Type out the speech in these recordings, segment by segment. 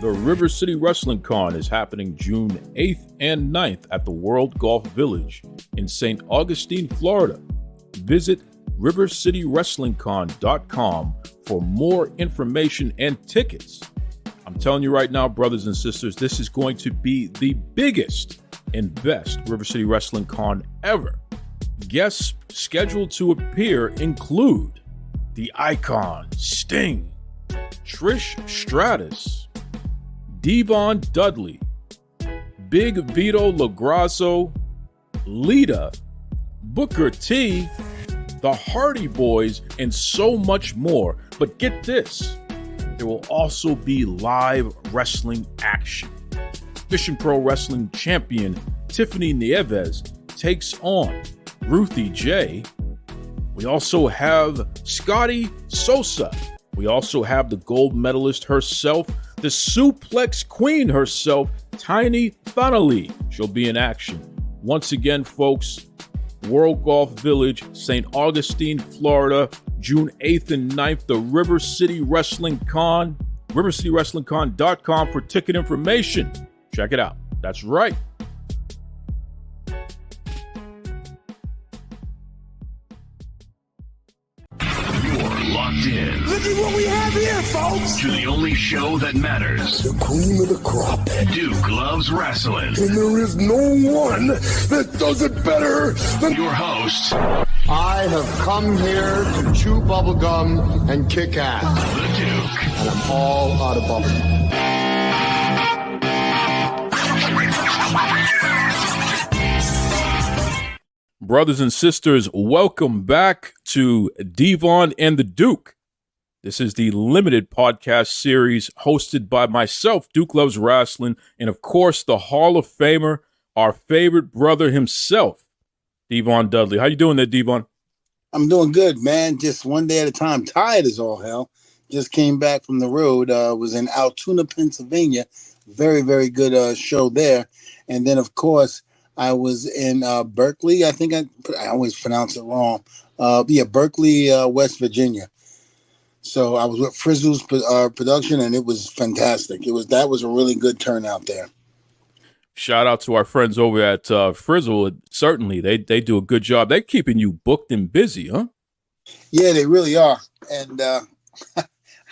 The River City Wrestling Con is happening June 8th and 9th at the World Golf Village in St. Augustine, Florida. Visit rivercitywrestlingcon.com for more information and tickets. I'm telling you right now, brothers and sisters, this is going to be the biggest and best River City Wrestling Con ever. Guests scheduled to appear include the Icon, Sting, Trish Stratus, Devon, Dudley, Big Vito LaGrasso, Lita, Booker T, the Hardy Boys, and so much more. But get this, there will also be live wrestling action. Mission Pro Wrestling champion Tiffany Nieves takes on Ruthie J. We also have Scotty Sosa. We also have the gold medalist herself, the suplex queen herself, Tiny Thonally. She'll be in action. Once again, folks, World Golf Village, St. Augustine, Florida, June 8th and 9th, the River City Wrestling Con, rivercitywrestlingcon.com for ticket information. Check it out. That's right. Locked in. Look at what we have here, folks. To the only show that matters. The cream of the crop. Duke loves wrestling. And there is no one that does it better than your host. I have come here to chew bubblegum and kick ass. The Duke. And I'm all out of bubblegum. Brothers and sisters, welcome back to Devon and the Duke. This is the limited podcast series hosted by myself, Duke Loves Wrestling, and of course, the Hall of Famer, our favorite brother himself, Devon Dudley. How you doing there, Devon? I'm doing good, man. Just one day at a time. Tired as all hell. Just came back from the road. Was in Altoona, Pennsylvania. Very, very good show there. And then, of course, I was in Berkeley. I think I always pronounce it wrong. Berkeley, West Virginia. So I was with Frizzle's production, and it was fantastic. That was a really good turnout there. Shout out to our friends over at Frizzle. Certainly, they do a good job. They're keeping you booked and busy, huh? Yeah, they really are. And I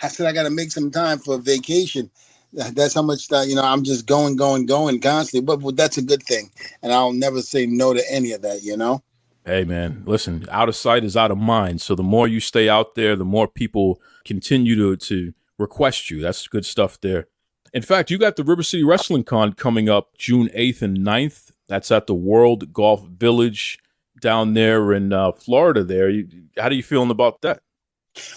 said I got to make some time for a vacation. That's how much I'm just going constantly. But that's a good thing, and I'll never say no to any of that. Hey man, listen, out of sight is out of mind. So the more you stay out there, the more people continue to request you. That's good stuff there. In fact, you got the River City Wrestling Con coming up June 8th and 9th. That's at the World Golf Village down there in Florida. There, how are you feeling about that?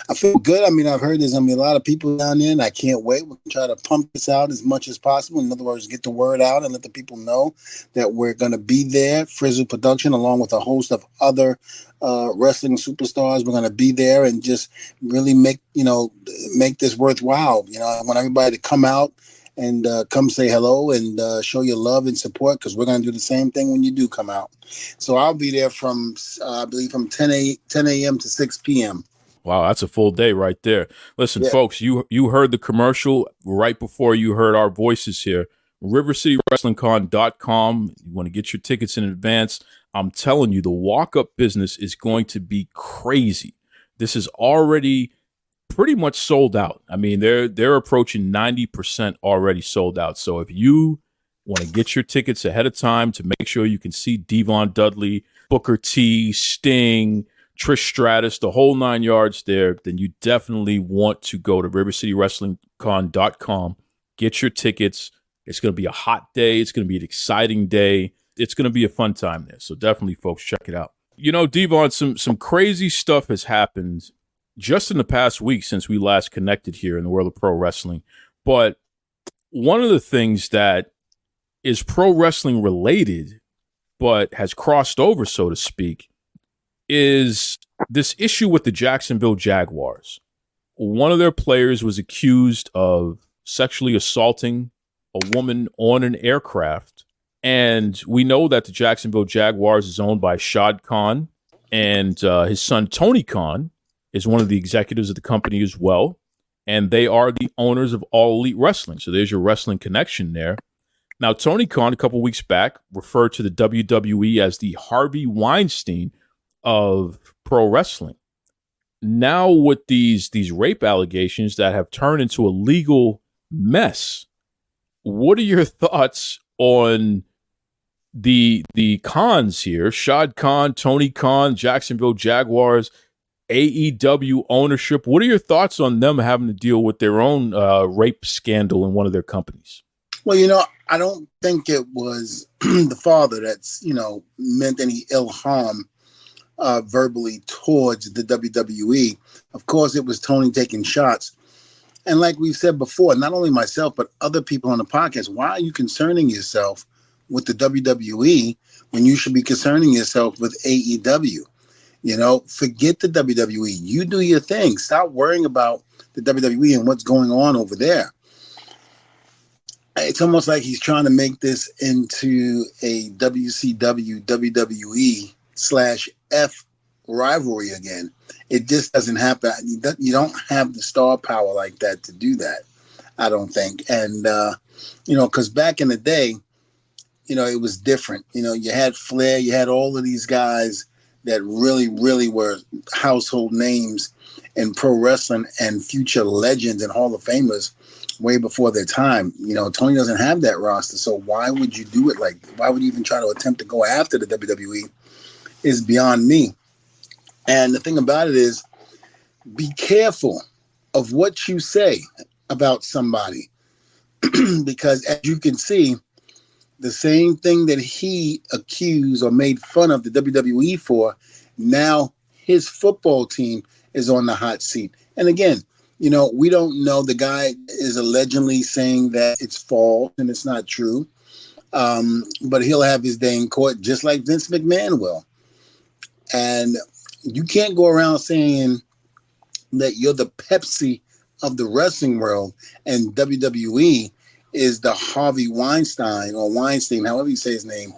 I feel good. I mean, I've heard there's going to be a lot of people down there, and I can't wait. We'll try to pump this out as much as possible. In other words, get the word out and let the people know that we're going to be there. Frizzle Production, along with a host of other wrestling superstars, we're going to be there and just really make this worthwhile. I want everybody to come out and come say hello and show your love and support, because we're going to do the same thing when you do come out. So I'll be there from, I believe, from 10 a.m. to 6 p.m. Wow, that's a full day right there. Listen, folks, you heard the commercial right before you heard our voices here. rivercitywrestlingcon.com. You want to get your tickets in advance. I'm telling you, the walk-up business is going to be crazy. This is already pretty much sold out. I mean, they're approaching 90% already sold out. So if you want to get your tickets ahead of time to make sure you can see Devon Dudley, Booker T, Sting, Trish Stratus, the whole 9 yards there, then you definitely want to go to rivercitywrestlingcon.com. Get your tickets. It's going to be a hot day. It's going to be an exciting day. It's going to be a fun time there. So definitely, folks, check it out. Devon, some crazy stuff has happened just in the past week since we last connected here in the world of pro wrestling. But one of the things that is pro wrestling related, but has crossed over, so to speak, is this issue with the Jacksonville Jaguars. One of their players was accused of sexually assaulting a woman on an aircraft. And we know that the Jacksonville Jaguars is owned by Shad Khan, and his son Tony Khan is one of the executives of the company as well. and they are the owners of All Elite Wrestling. So there's your wrestling connection there. Now, Tony Khan, a couple weeks back, referred to the WWE as the Harvey Weinstein of pro wrestling. Now, with these rape allegations that have turned into a legal mess, what are your thoughts on the Khans here? Shad Khan, Tony Khan, Jacksonville Jaguars, AEW ownership. What are your thoughts on them having to deal with their own rape scandal in one of their companies? Well, I don't think it was the father that's, meant any ill harm verbally towards the WWE. Of course, it was Tony taking shots. And like we've said before, not only myself, but other people on the podcast, why are you concerning yourself with the WWE when you should be concerning yourself with AEW? Forget the WWE. You do your thing. Stop worrying about the WWE and what's going on over there. It's almost like he's trying to make this into a WCW, WWE/F rivalry again. It just doesn't happen. You don't have the star power like that to do that, I don't think. And, because back in the day, it was different. You had Flair, you had all of these guys that really, really were household names in pro wrestling and future legends and Hall of Famers way before their time. Tony doesn't have that roster. So why would you do it why would you even try to attempt to go after the WWE is beyond me. And the thing about it is, be careful of what you say about somebody because as you can see, the same thing that he accused or made fun of the WWE for, now his football team is on the hot seat. And again, we don't know. The guy is allegedly saying that it's false and it's not true. But he'll have his day in court just like Vince McMahon will. And you can't go around saying that you're the Pepsi of the wrestling world and WWE is the Harvey Weinstein or Weinstein, however you say his name.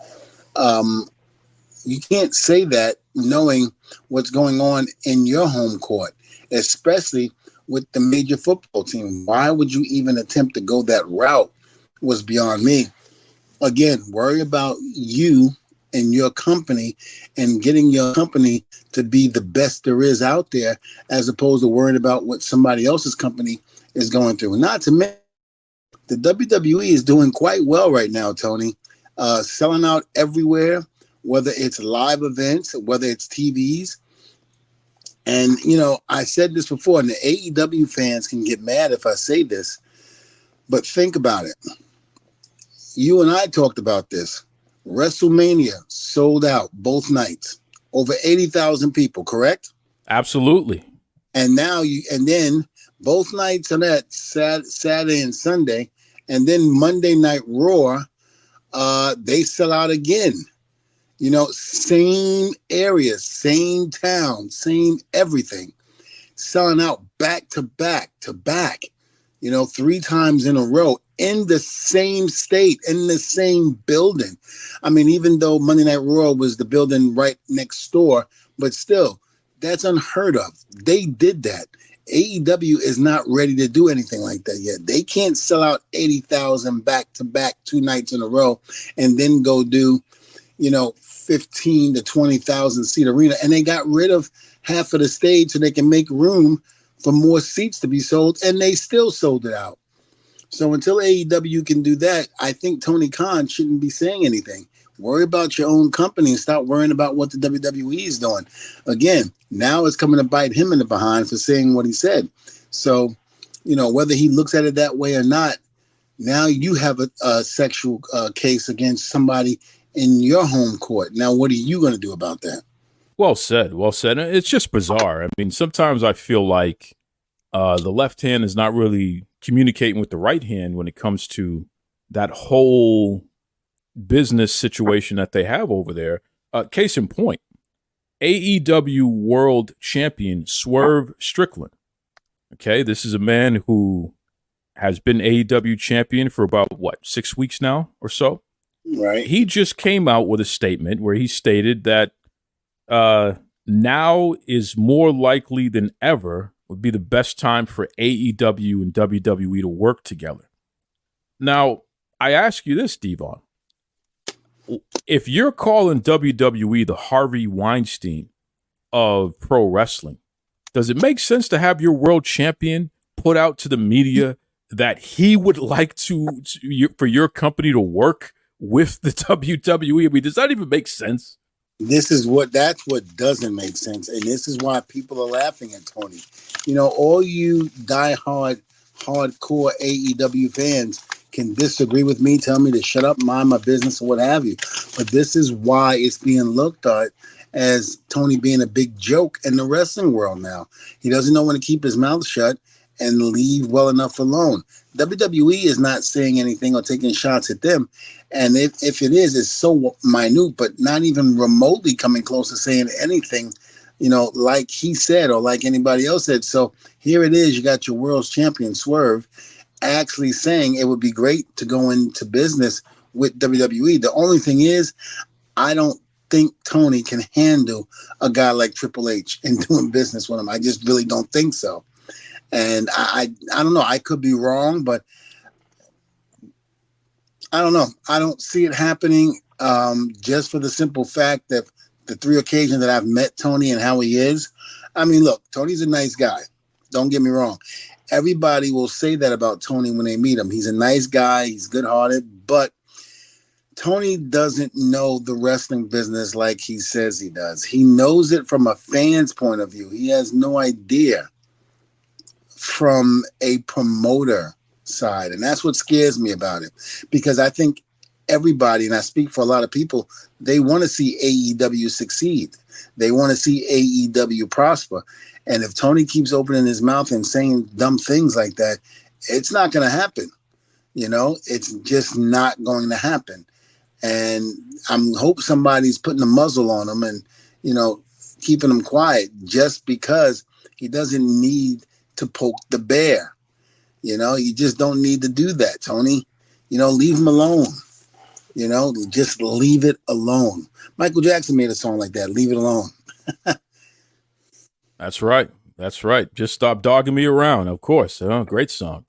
You can't say that knowing what's going on in your home court, especially with the major football team. Why would you even attempt to go that route was beyond me. Again, worry about you and your company and getting your company to be the best there is out there, as opposed to worrying about what somebody else's company is going through. Not to mention, the WWE is doing quite well right now, Tony. Selling out everywhere, whether it's live events, whether it's TVs. And, I said this before, and the AEW fans can get mad if I say this, but think about it. You and I talked about this. WrestleMania sold out both nights. Over 80,000 people, correct? Absolutely. And then both nights on that Saturday and Sunday, and then Monday Night Raw, they sell out again. Same area, same town, same everything. Selling out back to back to back, 3 times in a row in the same state, in the same building. I mean, even though Monday Night Raw was the building right next door, but still, that's unheard of. They did that. AEW is not ready to do anything like that yet. They can't sell out 80,000 back to back 2 nights in a row and then go do, 15 to 20,000 seat arena. And they got rid of half of the stage so they can make room for more seats to be sold, and they still sold it out. So until AEW can do that, I think Tony Khan shouldn't be saying anything. Worry about your own company and stop worrying about what the WWE is doing. Again, now it's coming to bite him in the behind for saying what he said. So, whether he looks at it that way or not, now you have a sexual case against somebody in your home court. Now, what are you going to do about that? Well said. Well said. It's just bizarre. I mean, sometimes I feel like the left hand is not really communicating with the right hand when it comes to that whole business situation that they have over there. Case in point, AEW World Champion Swerve Strickland. Okay, this is a man who has been AEW champion for about, 6 weeks now or so? Right. He just came out with a statement where he stated that now is more likely than ever would be the best time for AEW and WWE to work together. Now, I ask you this, Devon. If you're calling WWE the Harvey Weinstein of pro wrestling, does it make sense to have your world champion put out to the media that he would like for your company to work with the WWE? I mean, does that even make sense? That's what doesn't make sense. And this is why people are laughing at Tony. All you hardcore AEW fans can disagree with me, tell me to shut up, mind my business, or what have you. But this is why it's being looked at as Tony being a big joke in the wrestling world now. He doesn't know when to keep his mouth shut and leave well enough alone. WWE is not saying anything or taking shots at them. And if it is, it's so minute, but not even remotely coming close to saying anything, like he said or like anybody else said. So here it is. You got your world's champion, Swerve, actually saying it would be great to go into business with WWE. The only thing is, I don't think Tony can handle a guy like Triple H and doing business with him. I just really don't think so. And I don't know. I could be wrong, but I don't know. I don't see it happening just for the simple fact that the 3 occasions that I've met Tony and how he is. I mean, look, Tony's a nice guy. Don't get me wrong. Everybody will say that about Tony when they meet him. He's a nice guy. He's good-hearted. But Tony doesn't know the wrestling business like he says he does. He knows it from a fan's point of view. He has no idea from a promoter side. And that's what scares me about it. Because I think everybody, and I speak for a lot of people, they want to see AEW succeed. They want to see AEW prosper. And if Tony keeps opening his mouth and saying dumb things like that, it's not going to happen. It's just not going to happen. And I hope somebody's putting a muzzle on him and, keeping him quiet just because he doesn't need to poke the bear. You just don't need to do that, Tony. Leave him alone. Just leave it alone. Michael Jackson made a song like that, Leave It Alone. That's right. Just stop dogging me around, of course. Great song.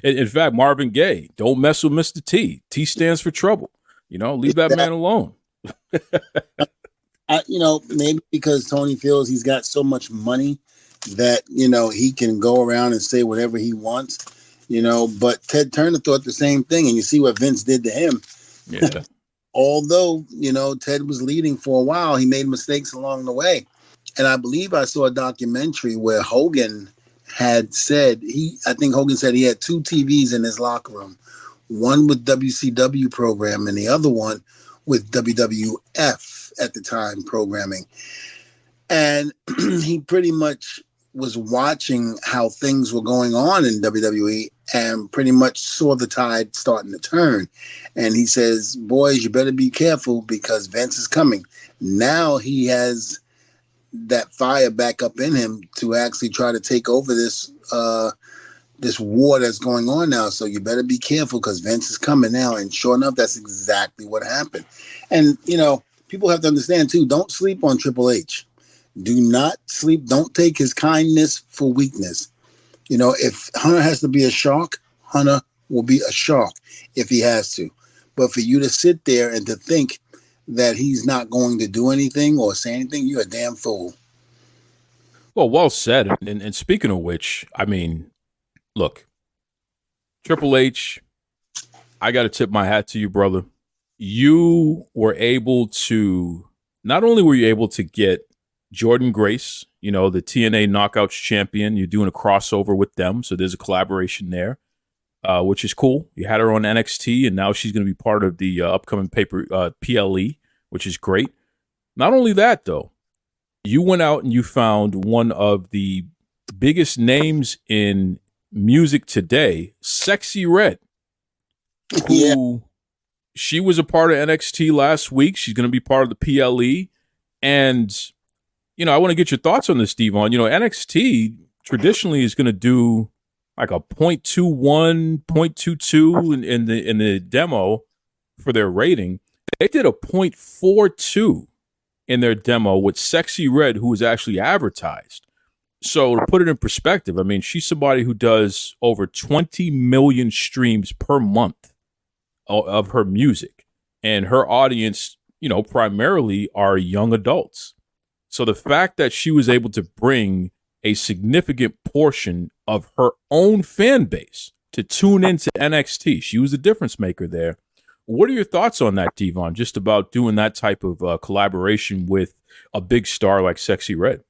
In fact, Marvin Gaye, don't mess with Mr. T. T stands for trouble. Leave that man alone. Maybe because Tony feels he's got so much money that, he can go around and say whatever he wants, but Ted Turner thought the same thing. And you see what Vince did to him. Yeah. Although, Ted was leading for a while, he made mistakes along the way. And I believe I saw a documentary where Hogan had said, Hogan said he had 2 TVs in his locker room, one with WCW program and the other one with WWF at the time programming. And he pretty much was watching how things were going on in WWE and pretty much saw the tide starting to turn. And he says, boys, you better be careful because Vince is coming. Now he has that fire back up in him to actually try to take over this war that's going on now. So you better be careful because Vince is coming now. And sure enough, that's exactly what happened. And, people have to understand too, don't sleep on Triple H. Do not sleep. Don't take his kindness for weakness. If Hunter has to be a shark, Hunter will be a shark if he has to. But for you to sit there and to think that he's not going to do anything or say anything, you're a damn fool. Well said. And speaking of which, I mean, look, Triple H, I got to tip my hat to you, brother. You were able to, not only were you able to get Jordan Grace, the TNA Knockouts champion, you're doing a crossover with them. So there's a collaboration there, which is cool. You had her on NXT and now she's going to be part of the upcoming PLE, which is great. Not only that, though, you went out and you found one of the biggest names in music today, Sexy Red, who she was a part of NXT last week. She's going to be part of the PLE. And, I want to get your thoughts on this, Devon. NXT traditionally is going to do like a 0.21, 0.22 in the demo for their rating. They did a 0.42 in their demo with Sexy Red, who was actually advertised. So to put it in perspective, I mean, she's somebody who does over 20 million streams per month of her music, and her audience, primarily are young adults. So the fact that she was able to bring a significant portion of her own fan base to tune into NXT, she was the difference maker there. What are your thoughts on that, Devon, just about doing that type of collaboration with a big star like Sexy Red?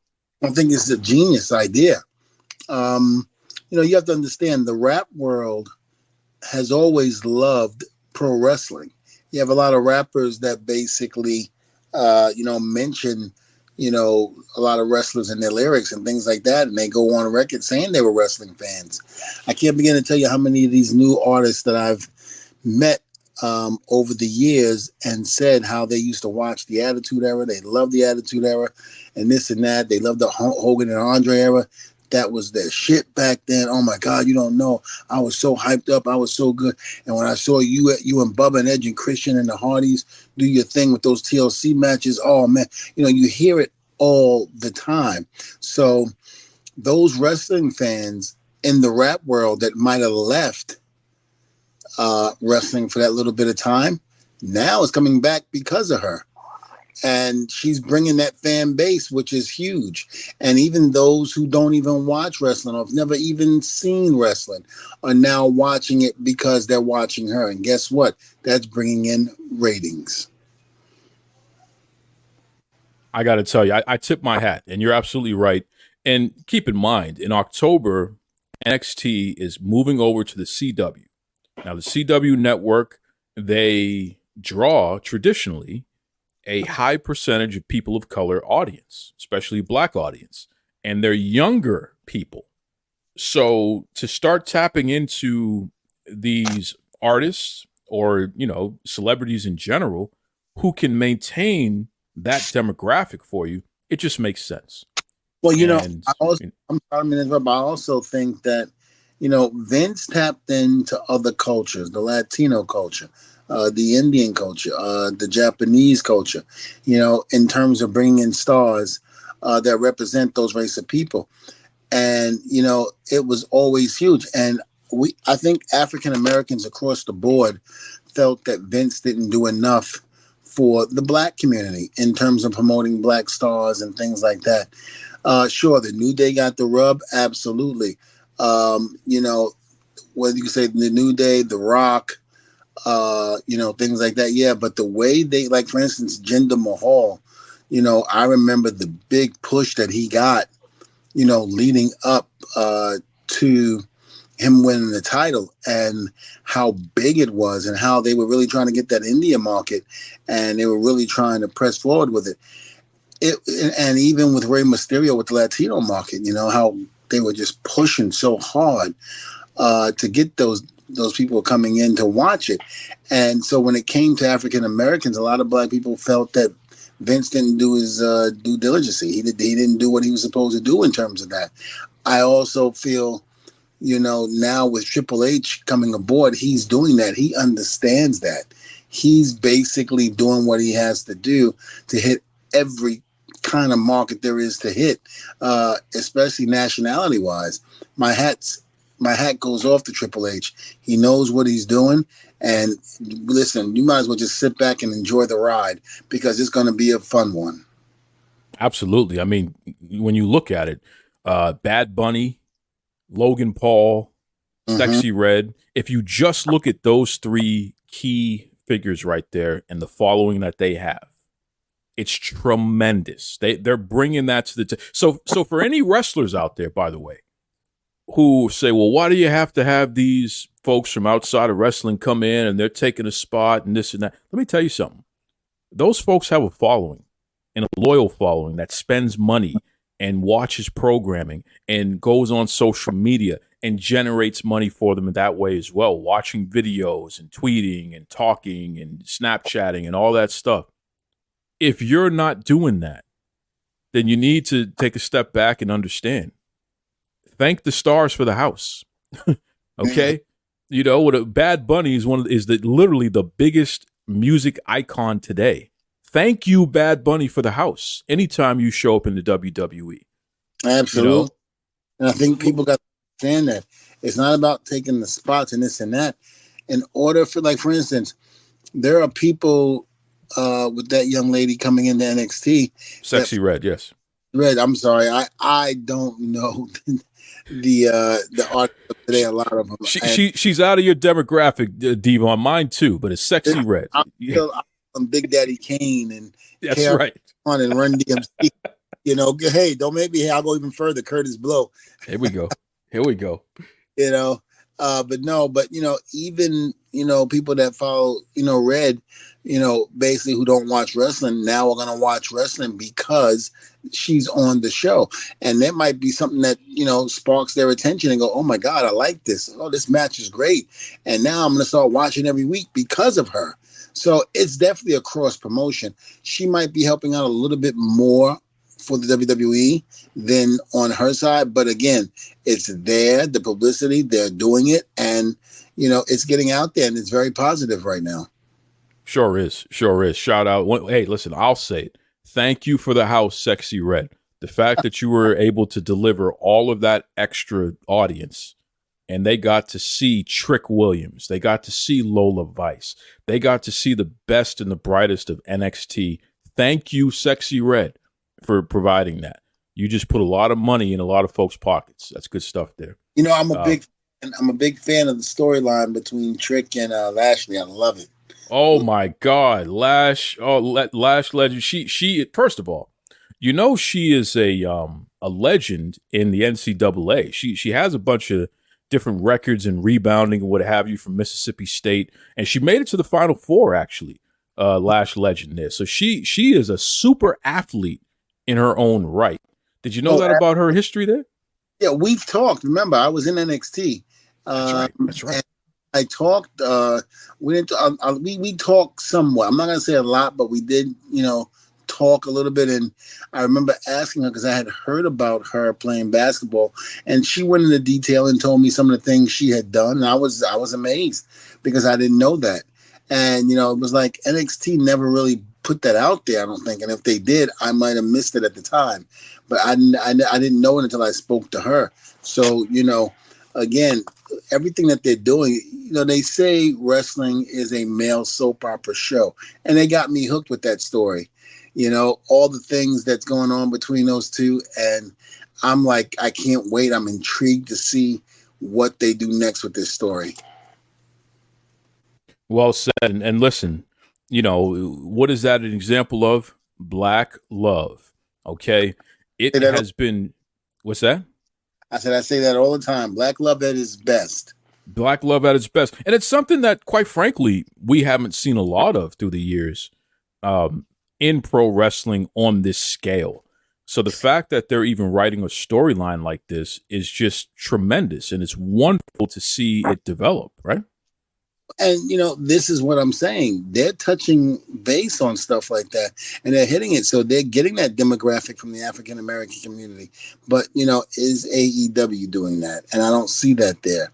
I think it's a genius idea. You have to understand the rap world has always loved pro wrestling. You have a lot of rappers that basically, mention, a lot of wrestlers in their lyrics and things like that. And they go on record saying they were wrestling fans. I can't begin to tell you how many of these new artists that I've met over the years and said how they used to watch the Attitude Era. They loved the Attitude Era and this and that. They loved the Hogan and Andre era. That was their shit back then. Oh my God, you don't know. I was so hyped up. I was so good. And when I saw you and Bubba and Edge and Christian and the Hardys do your thing with those TLC matches, oh man, you hear it all the time. So those wrestling fans in the rap world that might have left wrestling for that little bit of time, now is coming back because of her. And she's bringing that fan base, which is huge. And even those who don't even watch wrestling or have never even seen wrestling are now watching it because they're watching her. And guess what? That's bringing in ratings. I got to tell you, I tip my hat, and you're absolutely right. And keep in mind, in October, NXT is moving over to the CW. Now, the CW network, they draw traditionally a high percentage of people of color audience, especially black audience, and they're younger people. So to start tapping into these artists or, celebrities in general who can maintain that demographic for you, it just makes sense. Well, I also think that, Vince tapped into other cultures, the Latino culture, the Indian culture, the Japanese culture, in terms of bringing in stars that represent those race of people. And, it was always huge. And I think African Americans across the board felt that Vince didn't do enough for the black community in terms of promoting black stars and things like that. Sure, the New Day got the rub, absolutely. Whether you say the New Day, The Rock, things like that. Yeah, but the way they, like, for instance, Jinder Mahal, I remember the big push that he got, leading up to him winning the title and how big it was and how they were really trying to get that India market and they were really trying to press forward with it. And even with Rey Mysterio with the Latino market, how they were just pushing so hard to get those people coming in to watch it. And so when it came to African Americans, a lot of black people felt that Vince didn't do his due diligence. He didn't do what he was supposed to do in terms of that. I also feel, now with Triple H coming aboard, he's doing that. He understands that. He's basically doing what he has to do to hit every kind of market there is to hit, especially nationality wise. My hat goes off to Triple H. He knows what he's doing. And listen, you might as well just sit back and enjoy the ride because it's going to be a fun one. Absolutely. I mean, when you look at it, Bad Bunny, Logan Paul, Sexy Red, if you just look at those three key figures right there and the following that they have, it's tremendous. They're bringing that to the so for any wrestlers out there, by the way, who say, well, why do you have to have these folks from outside of wrestling come in and they're taking a spot and this and that? Let me tell you something. Those folks have a following and a loyal following that spends money and watches programming and goes on social media and generates money for them in that way as well, watching videos and tweeting and talking and Snapchatting and all that stuff. If you're not doing that, then you need to take a step back and understand. Thank the stars for the house. Okay? What a Bad Bunny is literally the biggest music icon today. Thank you, Bad Bunny, for the house. Anytime you show up in the WWE. Absolutely. And I think people got to understand that it's not about taking the spots and this and that. In order for, like, for instance, there are people with that young lady coming into NXT. Sexy Red, yes. Red, I'm sorry, I don't know the art of today. A lot of them. She's out of your demographic, Devon. Mine too, but it's Sexy Red. I'm Big Daddy Kane and that's right. And Run DMC. You know, hey, don't make me. Hey, I'll go even further. Curtis Blow. Here we go. You know, but even people that follow Red, basically who don't watch wrestling now are gonna watch wrestling because she's on the show, and that might be something that sparks their attention and go, oh my God, I like this. Oh, this match is great, and now I'm gonna start watching every week because of her. So it's definitely a cross promotion. She might be helping out a little bit more for the WWE than on her side, but again, it's there, the publicity, they're doing it, and it's getting out there, and it's very positive right now. Sure is. Shout out. Hey, listen, I'll say it. Thank you for the house, Sexy Red. The fact that you were able to deliver all of that extra audience, and they got to see Trick Williams, they got to see Lola Vice, they got to see the best and the brightest of NXT. Thank you, Sexy Red, for providing that. You just put a lot of money in a lot of folks' pockets. That's good stuff there. I'm a big fan of the storyline between Trick and Lashley. I love it. Oh my God, Lash! Oh, Lash legend. She. First of all, she is a legend in the NCAA. She has a bunch of different records and rebounding and what have you from Mississippi State, and she made it to the Final Four actually. Lash legend there. So she is a super athlete in her own right. Did you know that about her history there? Yeah, we've talked. Remember, I was in NXT. That's right. I talked. We talked somewhat. I'm not gonna say a lot, but we did. Talk a little bit. And I remember asking her because I had heard about her playing basketball, and she went into detail and told me some of the things she had done. And I was amazed because I didn't know that. And it was like NXT never really put that out there, I don't think. And if they did, I might have missed it at the time. But I didn't know it until I spoke to her. So again, everything that they're doing, they say wrestling is a male soap opera show, and they got me hooked with that story. All the things that's going on between those two, and I'm like, I can't wait. I'm intrigued to see what they do next with this story. Well said. And listen, what is that an example of? Black love. Okay. It has been, what's that? I say that all the time. Black love at its best. Black love at its best. And it's something that, quite frankly, we haven't seen a lot of through the years in pro wrestling on this scale. So the fact that they're even writing a storyline like this is just tremendous. And it's wonderful to see it develop, right? And, this is what I'm saying. They're touching base on stuff like that, and they're hitting it. So they're getting that demographic from the African-American community. But, is AEW doing that? And I don't see that there.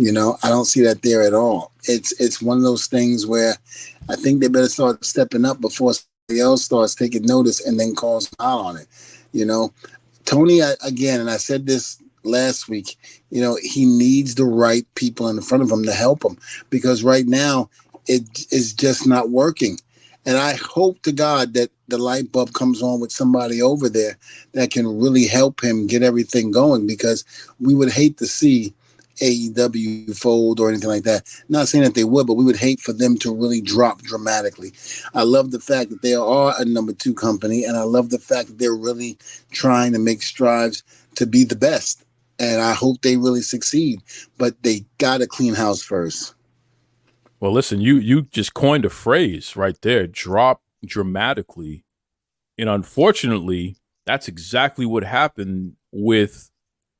I don't see that there at all. It's one of those things where I think they better start stepping up before somebody else starts taking notice and then calls them out on it. Tony, again, and I said this last week, he needs the right people in front of him to help him, because right now it is just not working. And I hope to God that the light bulb comes on with somebody over there that can really help him get everything going, because we would hate to see AEW fold or anything like that. Not saying that they would, but we would hate for them to really drop dramatically. I love the fact that they are a number 2 company, and I love the fact that they're really trying to make strides to be the best. And I hope they really succeed, but they got to clean house first. Well, listen, you just coined a phrase right there, drop dramatically. And unfortunately, that's exactly what happened with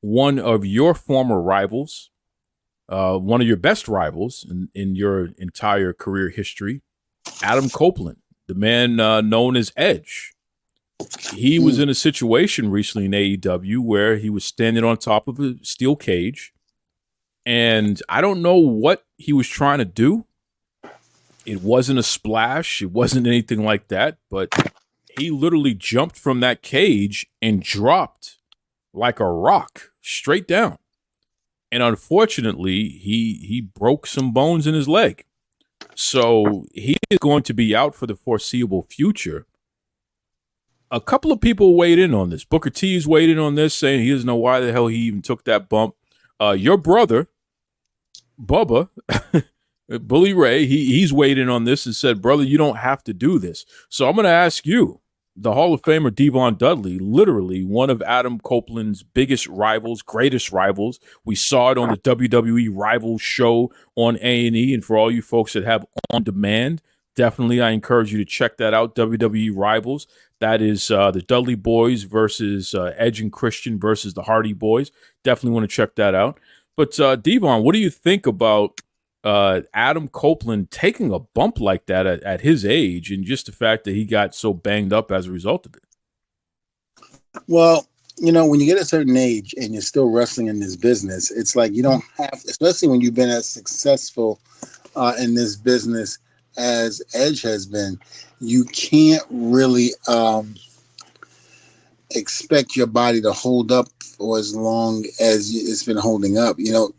one of your former rivals, one of your best rivals in your entire career history, Adam Copeland, the man known as Edge. He was in a situation recently in AEW where he was standing on top of a steel cage, and I don't know what he was trying to do. It wasn't a splash. It wasn't anything like that, but he literally jumped from that cage and dropped like a rock, straight down. And unfortunately, he broke some bones in his leg. So he is going to be out for the foreseeable future. A couple of people weighed in on this. Booker T's weighed in on this, saying he doesn't know why the hell he even took that bump. Your brother, Bubba, Bully Ray, he's weighed in on this and said, brother, you don't have to do this. So I'm going to ask you, the Hall of Famer Devon Dudley, literally one of Adam Copeland's biggest rivals, greatest rivals. We saw it on the WWE Rivals show on A&E. And for all you folks that have On Demand, definitely I encourage you to check that out, WWE Rivals. That is the Dudley Boys versus Edge and Christian versus the Hardy Boys. Definitely want to check that out. But Devon, what do you think about Adam Copeland taking a bump like that at his age, and just the fact that he got so banged up as a result of it? Well, when you get a certain age and you're still wrestling in this business, it's like you don't have, especially when you've been as successful in this business as Edge has been, you can't really expect your body to hold up for as long as it's been holding up.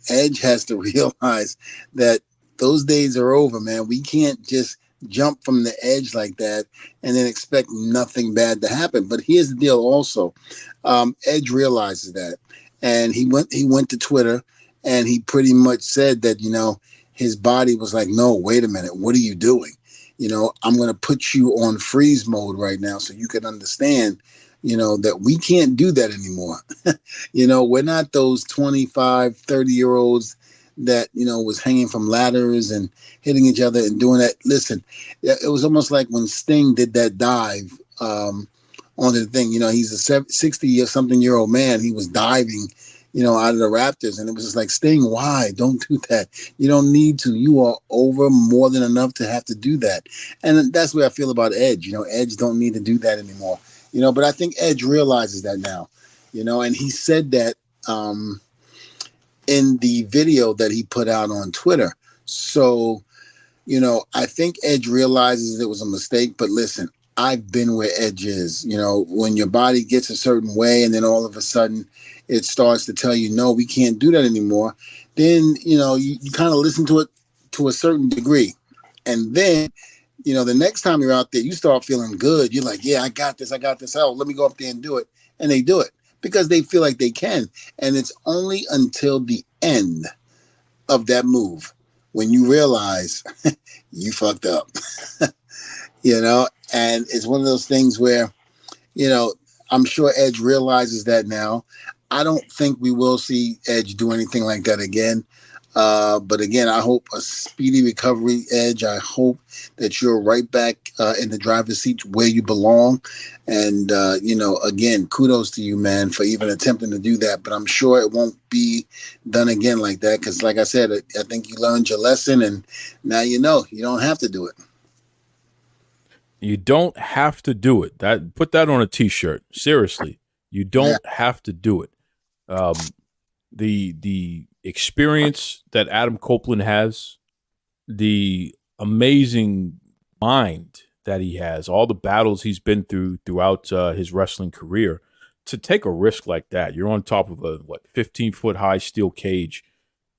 Edge has to realize that those days are over, man. We can't just jump from the edge like that and then expect nothing bad to happen. But here's the deal also. Edge realizes that. And he went to Twitter and he pretty much said that, his body was like, no, wait a minute. What are you doing? I'm going to put you on freeze mode right now so you can understand, that we can't do that anymore. We're not those 25, 30-year-olds that, was hanging from ladders and hitting each other and doing that. Listen, it was almost like when Sting did that dive onto the thing. He's a 60-something-year-old man. He was diving, out of the Raptors. And it was just like, Sting, why? Don't do that. You don't need to. You are over more than enough to have to do that. And that's the way I feel about Edge. Edge don't need to do that anymore. But I think Edge realizes that now, and he said that in the video that he put out on Twitter. So, I think Edge realizes it was a mistake, but listen, I've been where Edge is. When your body gets a certain way and then all of a sudden it starts to tell you, no, we can't do that anymore. Then, you kind of listen to it to a certain degree. And then, the next time you're out there, you start feeling good. You're like, yeah, I got this. Oh, let me go up there and do it. And they do it because they feel like they can. And it's only until the end of that move when you realize you fucked up, and it's one of those things where, I'm sure Edge realizes that now. I don't think we will see Edge do anything like that again. But again, I hope a speedy recovery, Edge. I hope that you're right back in the driver's seat where you belong. And, again, kudos to you, man, for even attempting to do that. But I'm sure it won't be done again like that because, like I said, I think you learned your lesson, and now you don't have to do it. You don't have to do it. Put that on a T-shirt. Seriously, you don't have to do it. The experience that Adam Copeland has, the amazing mind that he has, all the battles he's been throughout his wrestling career, to take a risk like that. You're on top of a 15-foot high steel cage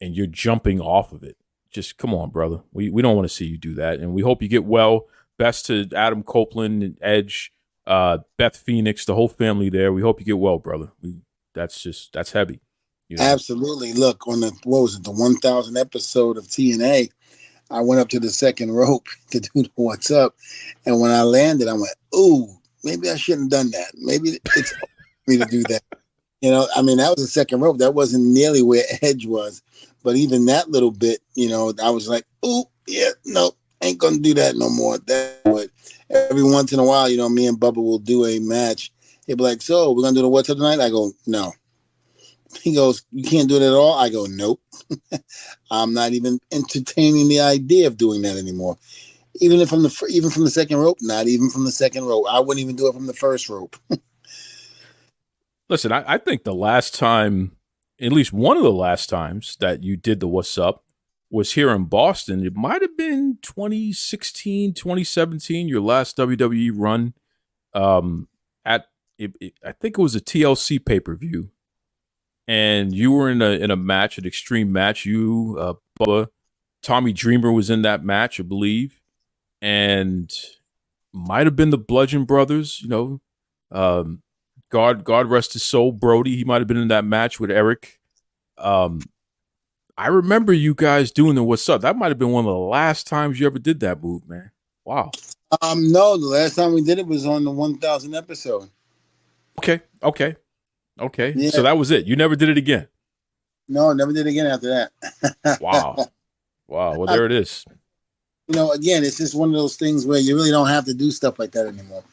and you're jumping off of it. Just come on, brother. We don't want to see you do that. And we hope you get well. Best to Adam Copeland and Edge, Beth Phoenix, the whole family there. We hope you get well, brother. That's heavy. Absolutely. Look, on the 1,000th episode of TNA, I went up to the second rope to do the what's up. And when I landed, I went, ooh, maybe I shouldn't have done that. Maybe it's me to do that. That was the second rope. That wasn't nearly where Edge was. But even that little bit, I was like, ooh, yeah, no, ain't going to do that no more. Every once in a while, me and Bubba will do a match. He'll be like, so we're going to do the what's up tonight? I go, no. He goes, you can't do it at all? I go, nope. I'm not even entertaining the idea of doing that anymore. Even from the second rope, not even from the second rope. I wouldn't even do it from the first rope. Listen, I think the last time, at least one of the last times that you did the what's up was here in Boston. It might have been 2016, 2017, your last WWE run. I think it was a TLC pay-per-view. and you were in a match, an extreme match. You, Bubba, Tommy Dreamer was in that match, I believe, and might have been the Bludgeon Brothers. Um, God rest his soul, Brody. He might have been in that match with Eric. I remember you guys doing the What's Up. That might have been one of the last times you ever did that move, man. Wow. No, the last time we did it was on the 1000 episode. Okay. Yeah. So that was it. You never did it again. No, never did it again after that. Wow. Well, there it is. Again, it's just one of those things where you really don't have to do stuff like that anymore.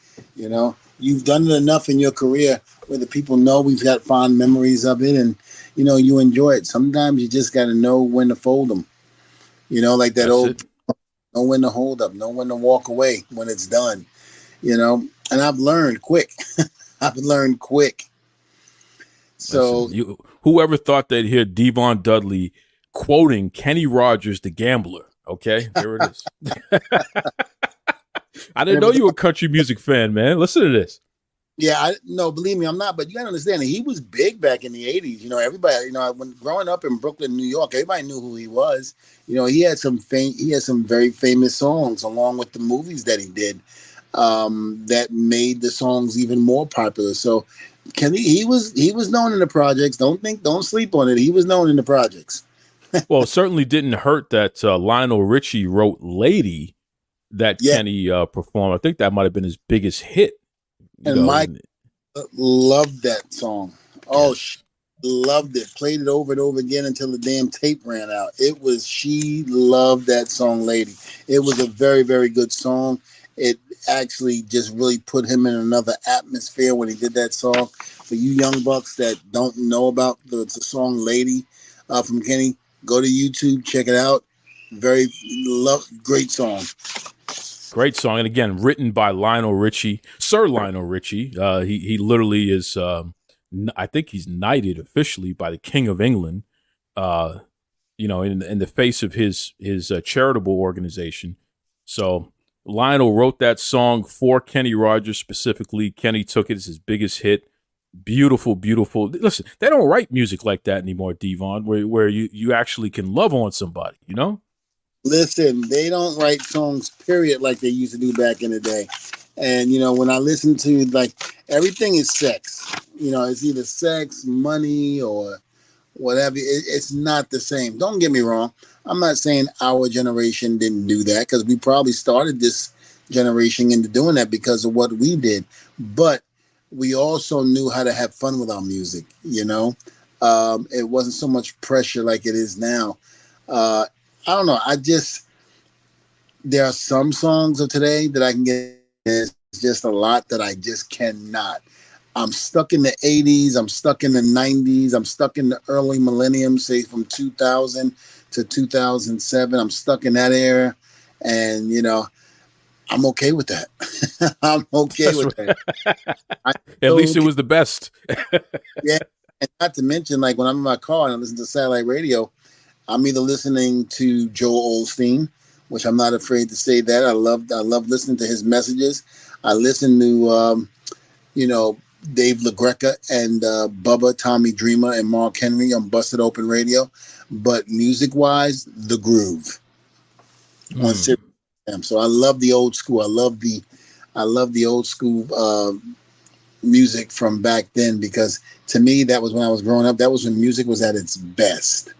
You've done it enough in your career where the people know we've got fond memories of it, and you enjoy it. Sometimes you just got to know when to fold them. Like that know when to hold up, know when to walk away when it's done. And I've learned quick. So listen, whoever thought they'd hear Devon Dudley quoting Kenny Rogers, the gambler? Okay, there it is. I didn't know you were a country music fan, man. Listen to this. Yeah, no, believe me, I'm not. But you gotta understand, he was big back in the '80s. Everybody, when growing up in Brooklyn, New York, everybody knew who he was. He had some very famous songs along with the movies that he did that made the songs even more popular. So, Kenny, he was known in the projects. Don't sleep on it. He was known in the projects. Well, it certainly didn't hurt that Lionel Richie wrote "Lady" that Kenny performed. I think that might have been his biggest hit. And Mike loved that song. Oh, she loved it. Played it over and over again until the damn tape ran out. She loved that song, Lady. It was a very, very good song. It actually just really put him in another atmosphere when he did that song. For you young bucks that don't know about the song Lady from Kenny, go to YouTube, check it out. Great song. Great song, and again, written by Lionel Richie, Sir Lionel Richie. He literally is. I think he's knighted officially by the King of England. In the face of his charitable organization. So Lionel wrote that song for Kenny Rogers specifically. Kenny took it as his biggest hit. Beautiful, beautiful. Listen, they don't write music like that anymore, Devon, where you actually can love on somebody. Listen, they don't write songs, period, like they used to do back in the day. And, when I listen to, everything is sex. It's either sex, money, or whatever. It's not the same. Don't get me wrong. I'm not saying our generation didn't do that, because we probably started this generation into doing that because of what we did. But we also knew how to have fun with our music, It wasn't so much pressure like it is now. I don't know. There are some songs of today that I can get. It's just a lot that I just cannot. I'm stuck in the 80s. I'm stuck in the 90s. I'm stuck in the early millennium, say from 2000 to 2007. I'm stuck in that era. And, I'm okay with that. I'm okay with that. At least it was the best. Yeah. And not to mention, when I'm in my car and I listen to satellite radio, I'm either listening to Joel Osteen, which I'm not afraid to say that. I love listening to his messages. I listen to, Dave LaGreca and Bubba, Tommy Dreamer, and Mark Henry on Busted Open Radio. But music-wise, The Groove on Sirius XM. So I love the old school. I love the old school music from back then, because to me, that was when I was growing up. That was when music was at its best.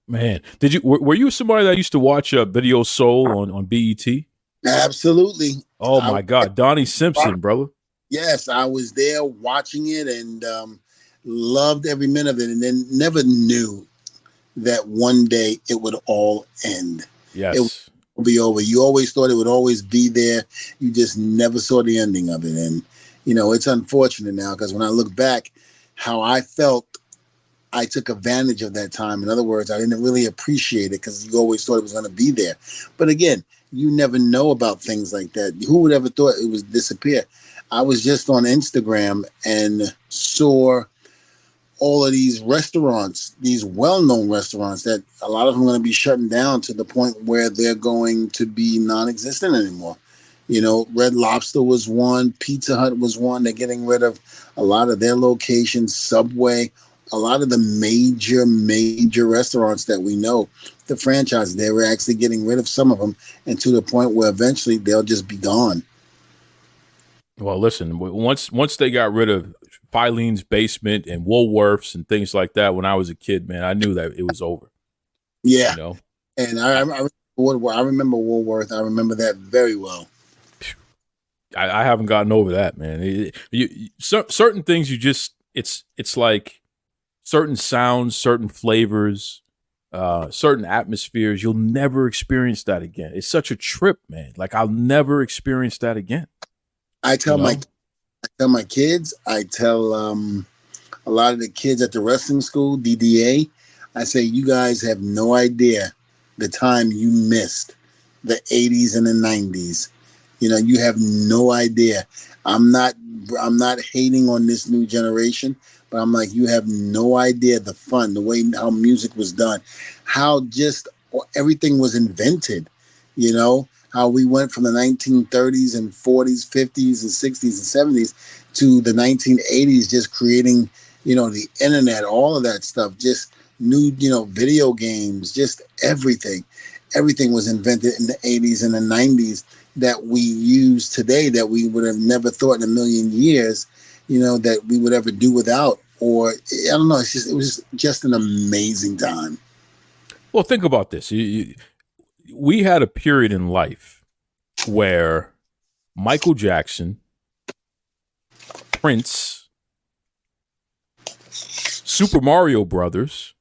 Man, were you somebody that used to watch Video Soul on BET? Absolutely. Oh my God, Donnie Simpson, brother. Yes, I was there watching it and loved every minute of it, and then never knew that one day it would all end. Yes, it would be over. You always thought it would always be there. You just never saw the ending of it, and it's unfortunate now, because when I look back, how I felt. I took advantage of that time. In other words, I didn't really appreciate it because you always thought it was going to be there. But again, you never know about things like that. Who would ever thought it would disappear? I was just on Instagram and saw all of these restaurants, these well-known restaurants, that a lot of them are going to be shutting down to the point where they're going to be non-existent anymore. Red Lobster was one, Pizza Hut was one. They're getting rid of a lot of their locations, Subway, a lot of the major restaurants that we know, the franchise, they were actually getting rid of some of them, and to the point where eventually they'll just be gone. Well, listen, once they got rid of Filene's Basement and Woolworths and things like that when I was a kid, man, I knew that it was over. Yeah. And I remember Woolworth. I remember that very well. I haven't gotten over that, man. Certain things it's like certain sounds, certain flavors, certain atmospheres. You'll never experience that again. It's such a trip, man. Like I'll never experience that again. I tell my kids, I tell a lot of the kids at the wrestling school, DDA, I say, you guys have no idea the time you missed, the 80s and the 90s. You have no idea. I'm not hating on this new generation, but I'm like, you have no idea the fun, the way how music was done, how just everything was invented, how we went from the 1930s and 40s, 50s and 60s and 70s to the 1980s, just creating, the internet, all of that stuff, just new, video games, just everything. Everything was invented in the 80s and the 90s that we use today that we would have never thought in a million years, that we would ever do without. Or I don't know. It was just an amazing time. Well, think about this. We had a period in life where Michael Jackson, Prince, Super Mario Brothers,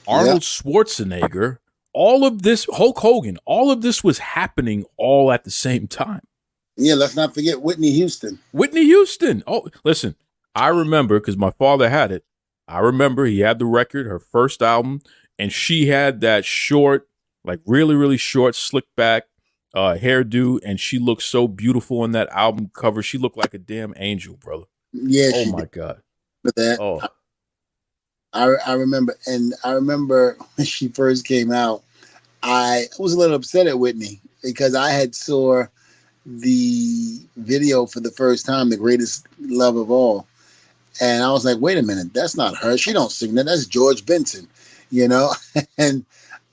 Arnold Schwarzenegger, all of this, Hulk Hogan, all of this was happening all at the same time. Yeah, let's not forget Whitney Houston. Whitney Houston. Oh, listen, I remember because my father had it. I remember he had the record, her first album, and she had that short, like really, really short, slick back hairdo, and she looked so beautiful in that album cover. She looked like a damn angel, brother. Yeah. Oh my God. But that. Oh. I remember, and I remember when she first came out, I was a little upset at Whitney because I had saw the video for the first time, The Greatest Love of All. And I was like, wait a minute, that's not her. She don't sing that. That's George Benson, And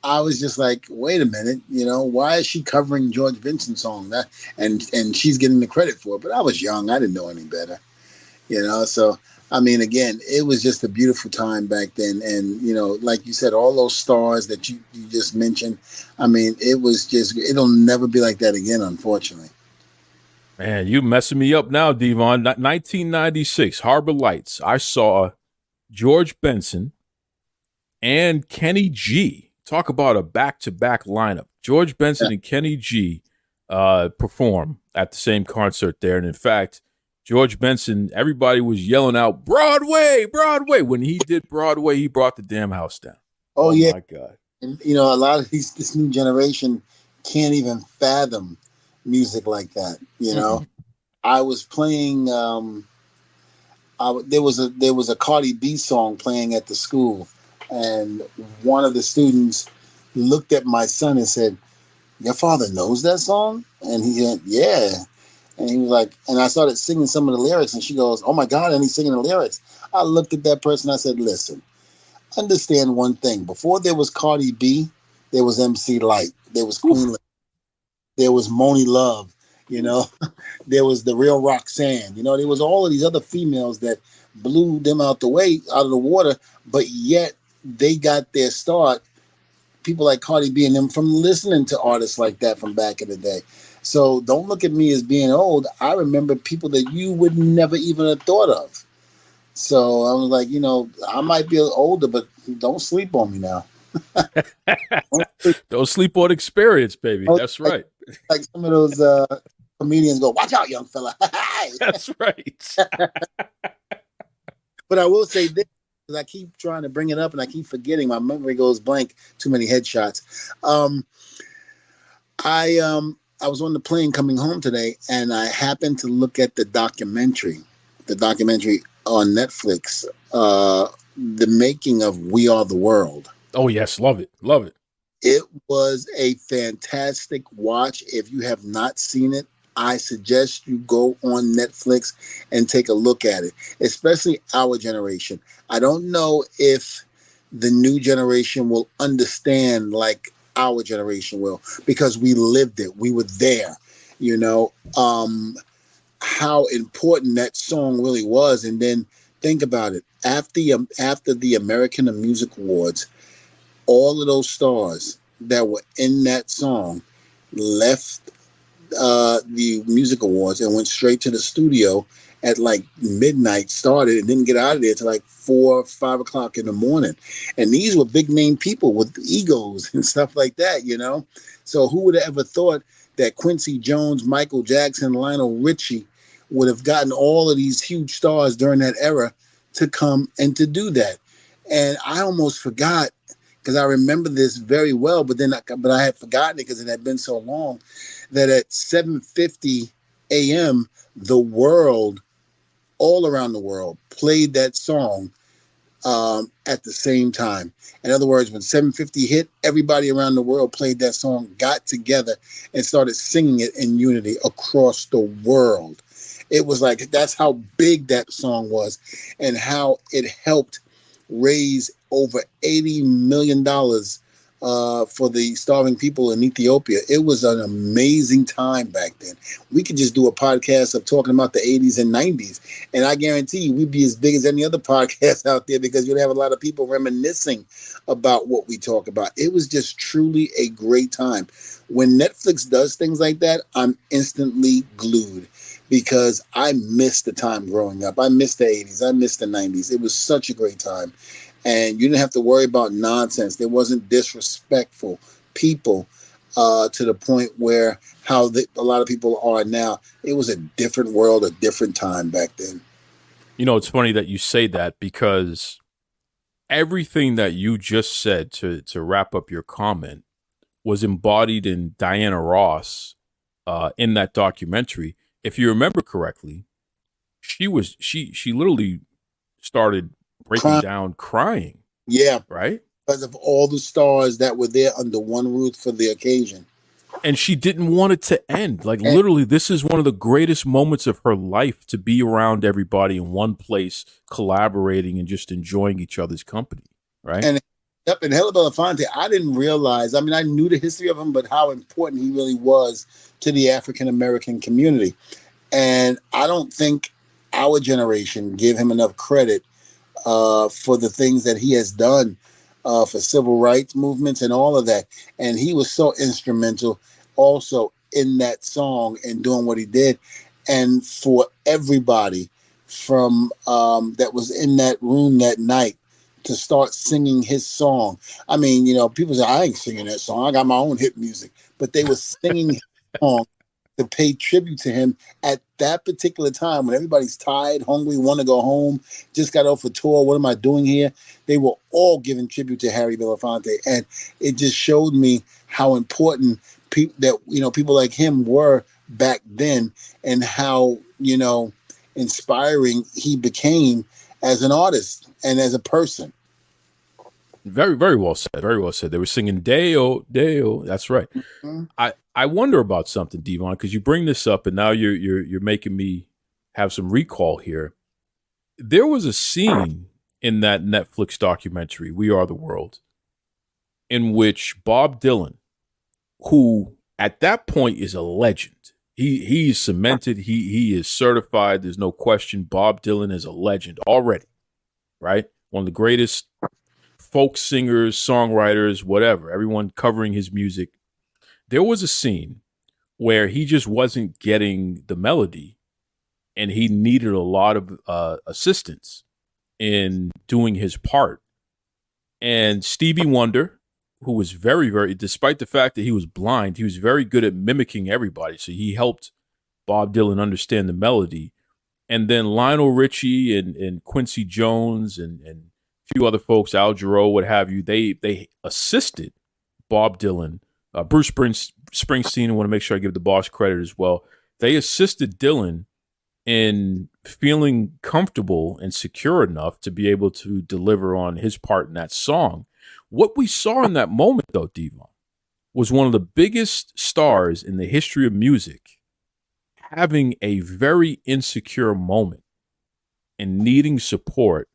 I was just like, wait a minute, why is she covering George Benson's song? And she's getting the credit for it. But I was young. I didn't know any better, So, I mean, again, it was just a beautiful time back then. And, like you said, all those stars that you just mentioned, I mean, it'll never be like that again, unfortunately. Man, you messing me up now, Devon. 1996, Harbor Lights. I saw George Benson and Kenny G. Talk about a back-to-back lineup. George Benson and Kenny G perform at the same concert there. And in fact, George Benson, everybody was yelling out, Broadway, Broadway. When he did Broadway, he brought the damn house down. Oh yeah. My God. And, a lot of this new generation can't even fathom music like that. Mm-hmm. I was playing, there was a Cardi B song playing at the school. And one of the students looked at my son and said, your father knows that song? And he went, yeah. And he was like, and I started singing some of the lyrics, and she goes, oh my God, and he's singing the lyrics. I looked at that person, I said, listen, understand one thing. Before there was Cardi B, there was MC Light, there was Queen, there was Moni Love, there was the real Roxanne, there was all of these other females that blew them out the water, but yet they got their start, people like Cardi B and them, from listening to artists like that from back in the day. So don't look at me as being old. I remember people that you would never even have thought of. So I was like, I might be older, but don't sleep on me now. Don't sleep on experience, baby. That's right. Like some of those comedians go, watch out, young fella. That's right. But I will say this, because I keep trying to bring it up and I keep forgetting. My memory goes blank. Too many headshots. I was on the plane coming home today, and I happened to look at the documentary on Netflix, the making of We Are the World. Oh, yes. Love it. Love it. It was a fantastic watch. If you have not seen it, I suggest you go on Netflix and take a look at it, especially our generation. I don't know if the new generation will understand like our generation will, because we lived it. We were there, you know, how important that song really was. And then think about it. After the American Music Awards, all of those stars that were in that song left the music awards and went straight to the studio at like midnight, started and didn't get out of there till like 4 or 5 o'clock in the morning. And these were big name people with egos and stuff like that, you know? So who would have ever thought that Quincy Jones, Michael Jackson, Lionel Richie would have gotten all of these huge stars during that era to come and to do that? And I almost forgot, because I remember this very well, but I had forgotten it because it had been so long, that at 7:50 a.m., the world, all around the world, played that song at the same time. In other words, when 7:50 hit, everybody around the world played that song, got together, and started singing it in unity across the world. It was like, that's how big that song was, and how it helped raise over $80 million for the starving people in Ethiopia. It was an amazing time back then. We could just do a podcast of talking about the 80s and 90s, and I guarantee you we'd be as big as any other podcast out there, because you'd have a lot of people reminiscing about what we talk about. It was just truly a great time. When Netflix does things like that, I'm instantly glued, because I missed the time growing up. I missed the 80s. I missed the 90s. It was such a great time. And you didn't have to worry about nonsense. There wasn't disrespectful people to the point where a lot of people are now. It was a different world, a different time back then. You know, it's funny that you say that, because everything that you just said to wrap up your comment was embodied in Diana Ross in that documentary. If you remember correctly, she literally started breaking down, crying. Yeah. Right? Because of all the stars that were there under one roof for the occasion. And she didn't want it to end. Like, literally, this is one of the greatest moments of her life, to be around everybody in one place, collaborating and just enjoying each other's company. Right? And Helo Belafonte, I didn't realize, I mean, I knew the history of him, but how important he really was to the African-American community. And I don't think our generation give him enough credit for the things that he has done for civil rights movements and all of that. And he was so instrumental also in that song and doing what he did. And for everybody from that was in that room that night to start singing his song. I mean, you know, people say, I ain't singing that song. I got my own hit music. But they were singing his song to pay tribute to him at that particular time when everybody's tired, hungry, want to go home, just got off a tour. What am I doing here? They were all giving tribute to Harry Belafonte. And it just showed me how important people like him were back then, and how, you know, inspiring he became as an artist and as a person. Very, very well said. Very well said. They were singing Deo, Deo. That's right. Mm-hmm. I wonder about something, Devon, because you bring this up, and now you're making me have some recall here. There was a scene in that Netflix documentary, We Are the World, in which Bob Dylan, who at that point is a legend, he's cemented, he is certified. There's no question. Bob Dylan is a legend already, right? One of the greatest folk singers, songwriters, whatever, everyone covering his music. There was a scene where he just wasn't getting the melody, and he needed a lot of assistance in doing his part. And Stevie Wonder, who was very, very, despite the fact that he was blind, he was very good at mimicking everybody. So he helped Bob Dylan understand the melody. And then Lionel Richie and Quincy Jones and a few other folks, Al Jarreau, what have you, they assisted Bob Dylan. Bruce Springsteen, I want to make sure I give the boss credit as well. They assisted Dylan in feeling comfortable and secure enough to be able to deliver on his part in that song. What we saw in that moment, though, Devon, was one of the biggest stars in the history of music having a very insecure moment and needing support,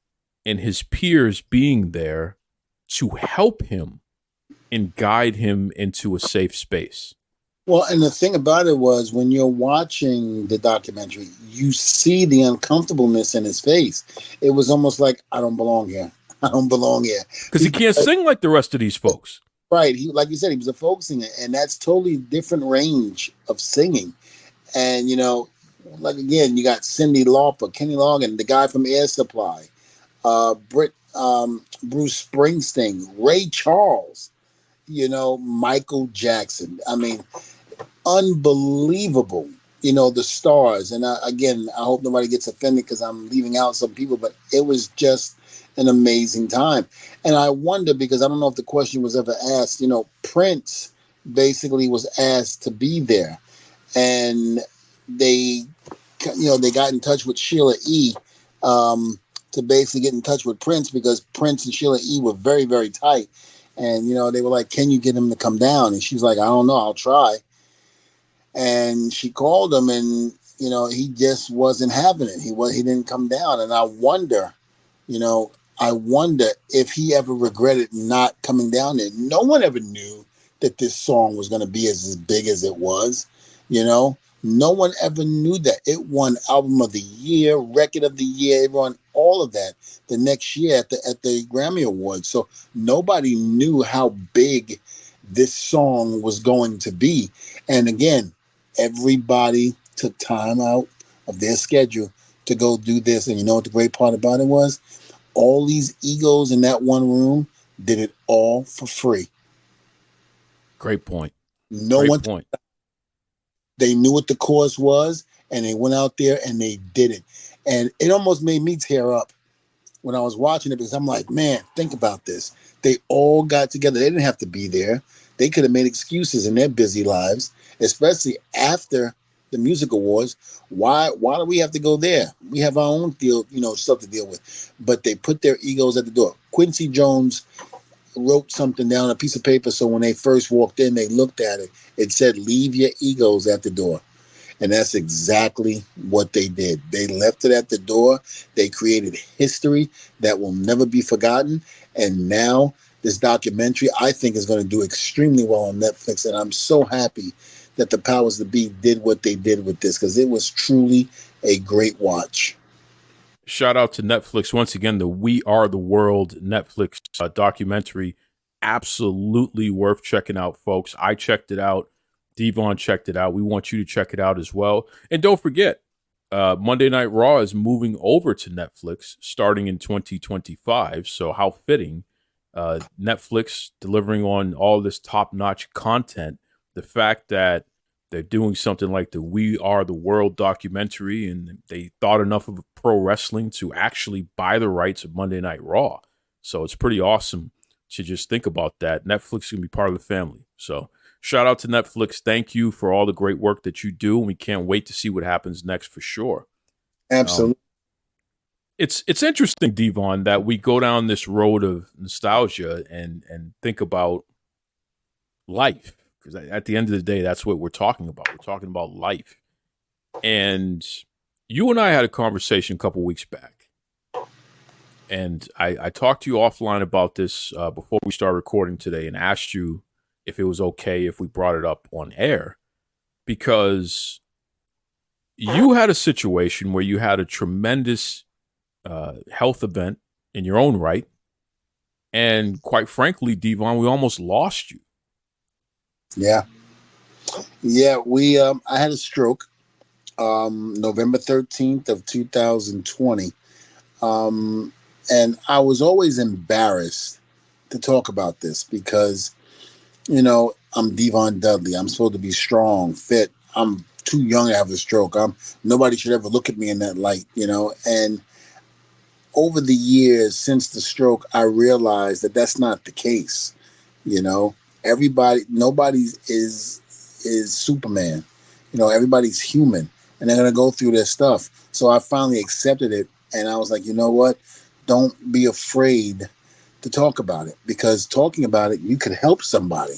and his peers being there to help him and guide him into a safe space. Well, and the thing about it was when you're watching the documentary, you see the uncomfortableness in his face. It was almost like, I don't belong here. I don't belong here. Because he can't sing like the rest of these folks. Right. He, like you said, he was a folk singer, and that's totally different range of singing. And, you know, like, again, you got Cyndi Lauper, Kenny Loggins, the guy from Air Supply, Bruce Springsteen, Ray Charles, you know, Michael Jackson. I mean, unbelievable, you know, the stars. And again, I hope nobody gets offended because I'm leaving out some people, but it was just an amazing time. And I wonder, because I don't know if the question was ever asked, you know, Prince basically was asked to be there, and they got in touch with Sheila E. To basically get in touch with Prince, because Prince and Sheila E. were very, very tight. And, you know, they were like, can you get him to come down? And she's like, I don't know, I'll try. And she called him, and, you know, he just wasn't having it. He didn't come down. And I wonder if he ever regretted not coming down there. No one ever knew that this song was going to be as big as it was, you know. No one ever knew that. It won Album of the Year, Record of the Year. It won all of that the next year at the Grammy Awards. So nobody knew how big this song was going to be. And again, everybody took time out of their schedule to go do this. And you know what the great part about it was? All these egos in that one room did it all for free. Great point. Great point. They knew what the course was, and they went out there and they did it. And it almost made me tear up when I was watching it, because I'm like, man, think about this. They all got together. They didn't have to be there. They could have made excuses in their busy lives, especially after the music awards. Why do we have to go there? We have our own stuff to deal with. But they put their egos at the door. Quincy Jones wrote something down on a piece of paper, so when they first walked in, they looked at it. It said, leave your egos at the door. And that's exactly what they did. They left it at the door. They created history that will never be forgotten. And now this documentary, I think, is going to do extremely well on Netflix. And I'm so happy that the powers that be did what they did with this, because it was truly a great watch. Shout out to Netflix once again. The We Are the World Netflix documentary, absolutely worth checking out, folks. I checked it out. Devon checked it out. We want you to check it out as well. And don't forget, Monday Night Raw is moving over to Netflix starting in 2025. So how fitting. Netflix delivering on all this top-notch content. The fact that they're doing something like the We Are the World documentary, and they thought enough of pro wrestling to actually buy the rights of Monday Night Raw. So it's pretty awesome to just think about that. Netflix is going to be part of the family. So shout out to Netflix. Thank you for all the great work that you do. And we can't wait to see what happens next for sure. Absolutely. It's interesting, Devon, that we go down this road of nostalgia and think about life. Because at the end of the day, that's what we're talking about. We're talking about life. And you and I had a conversation a couple weeks back. And I talked to you offline about this before we started recording today, and asked you if it was okay if we brought it up on air. Because you had a situation where you had a tremendous health event in your own right. And quite frankly, Devon, we almost lost you. Yeah, I had a stroke November 13th of 2020. And I was always embarrassed to talk about this because, you know, I'm Devon Dudley. I'm supposed to be strong, fit. I'm too young to have a stroke. Nobody should ever look at me in that light, you know. And over the years since the stroke, I realized that that's not the case, you know. Nobody is Superman. You know, everybody's human, and they're going to go through their stuff. So I finally accepted it, and I was like, you know what? Don't be afraid to talk about it, because talking about it, you could help somebody.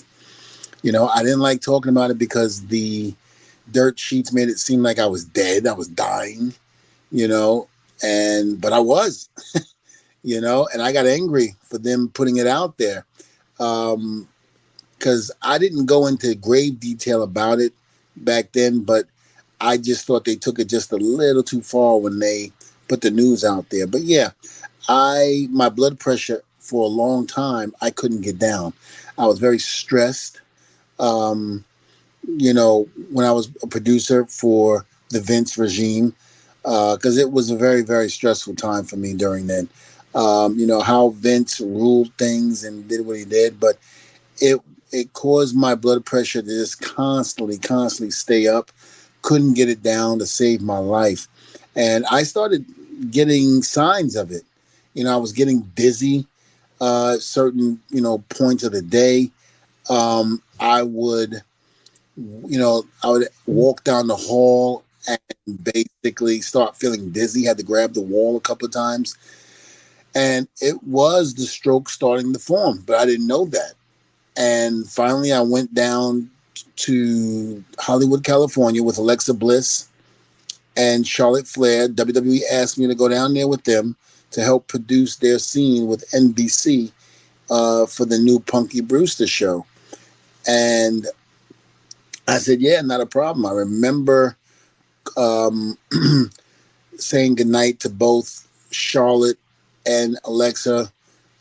You know, I didn't like talking about it because the dirt sheets made it seem like I was dead. I was dying, but I was, and I got angry for them putting it out there. Because I didn't go into grave detail about it back then, but I just thought they took it just a little too far when they put the news out there. But yeah, my blood pressure for a long time, I couldn't get down. I was very stressed. When I was a producer for the Vince regime, because it was a very, very stressful time for me during then. How Vince ruled things and did what he did, but it caused my blood pressure to just constantly stay up. Couldn't get it down to save my life. And I started getting signs of it. I was getting dizzy certain, points of the day. I would walk down the hall and basically start feeling dizzy. Had to grab the wall a couple of times. And it was the stroke starting to form, but I didn't know that. And finally, I went down to Hollywood, California with Alexa Bliss and Charlotte Flair. WWE asked me to go down there with them to help produce their scene with NBC for the new Punky Brewster show. And I said, yeah, not a problem. I remember saying goodnight to both Charlotte and Alexa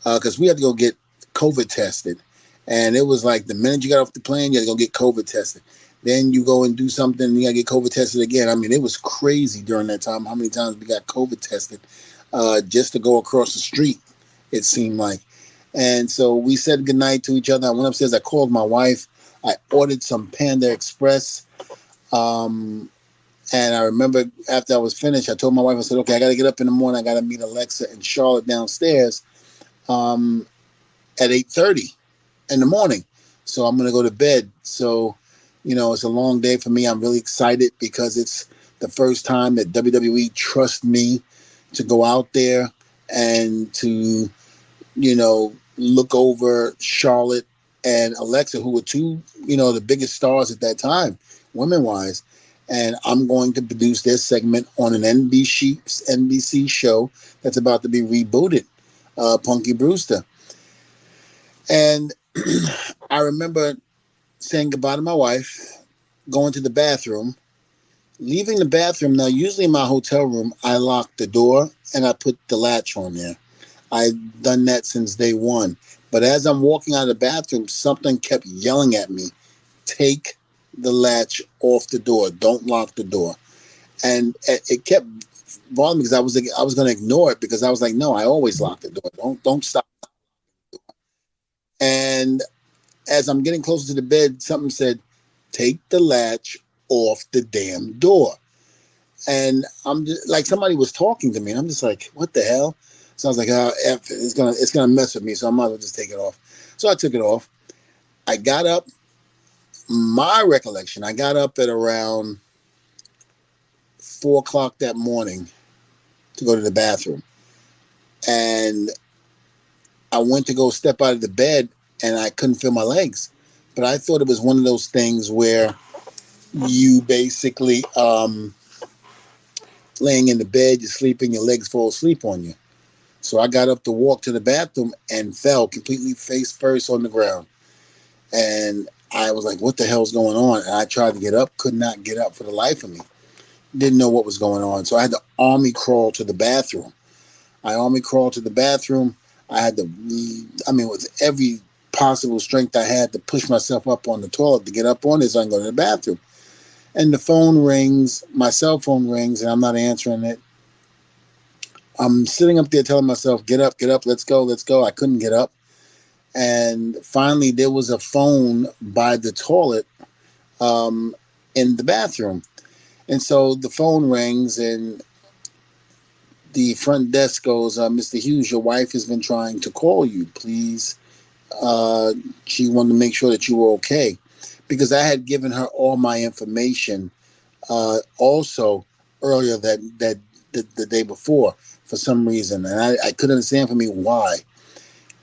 because we had to go get COVID tested. And it was like the minute you got off the plane, you had to go get COVID tested. Then you go and do something, and you got to get COVID tested again. I mean, it was crazy during that time how many times we got COVID tested just to go across the street, it seemed like. And so we said goodnight to each other. I went upstairs. I called my wife. I ordered some Panda Express. And I remember after I was finished, I told my wife, I said, okay, I got to get up in the morning. I got to meet Alexa and Charlotte downstairs at 8:30 in the morning. So I'm going to go to bed. So, it's a long day for me. I'm really excited because it's the first time that WWE trusts me to go out there and to, look over Charlotte and Alexa, who were two, the biggest stars at that time, women-wise. And I'm going to produce their segment on an NBC show that's about to be rebooted, Punky Brewster. And I remember saying goodbye to my wife, going to the bathroom, leaving the bathroom. Now, usually in my hotel room, I lock the door and I put the latch on there. I've done that since day one. But as I'm walking out of the bathroom, something kept yelling at me, take the latch off the door. Don't lock the door. And it kept bothering me because I was going to ignore it because I was like, no, I always lock the door. Don't stop. And as I'm getting closer to the bed, something said, take the latch off the damn door. And I'm just like, somebody was talking to me. And I'm just like, what the hell? So I was like, F it. It's gonna mess with me. So I might as well just take it off. So I took it off. I got up. My recollection, I got up at around 4:00 that morning to go to the bathroom. And I went to go step out of the bed and I couldn't feel my legs. But I thought it was one of those things where you basically laying in the bed, you're sleeping, your legs fall asleep on you. So I got up to walk to the bathroom and fell completely face first on the ground. And I was like, what the hell's going on? And I tried to get up, could not get up for the life of me. Didn't know what was going on. So I had to army crawl to the bathroom. I army crawled to the bathroom. I had to, with every possible strength I had to push myself up on the toilet to get up on it so I can go to the bathroom. And the phone rings, my cell phone rings, and I'm not answering it. I'm sitting up there telling myself, get up, let's go. I couldn't get up. And finally, there was a phone by the toilet in the bathroom. And so the phone rings, and the front desk goes, Mr. Hughes, your wife has been trying to call you. Please. She wanted to make sure that you were okay. Because I had given her all my information also earlier the day before for some reason. And I couldn't understand for me why.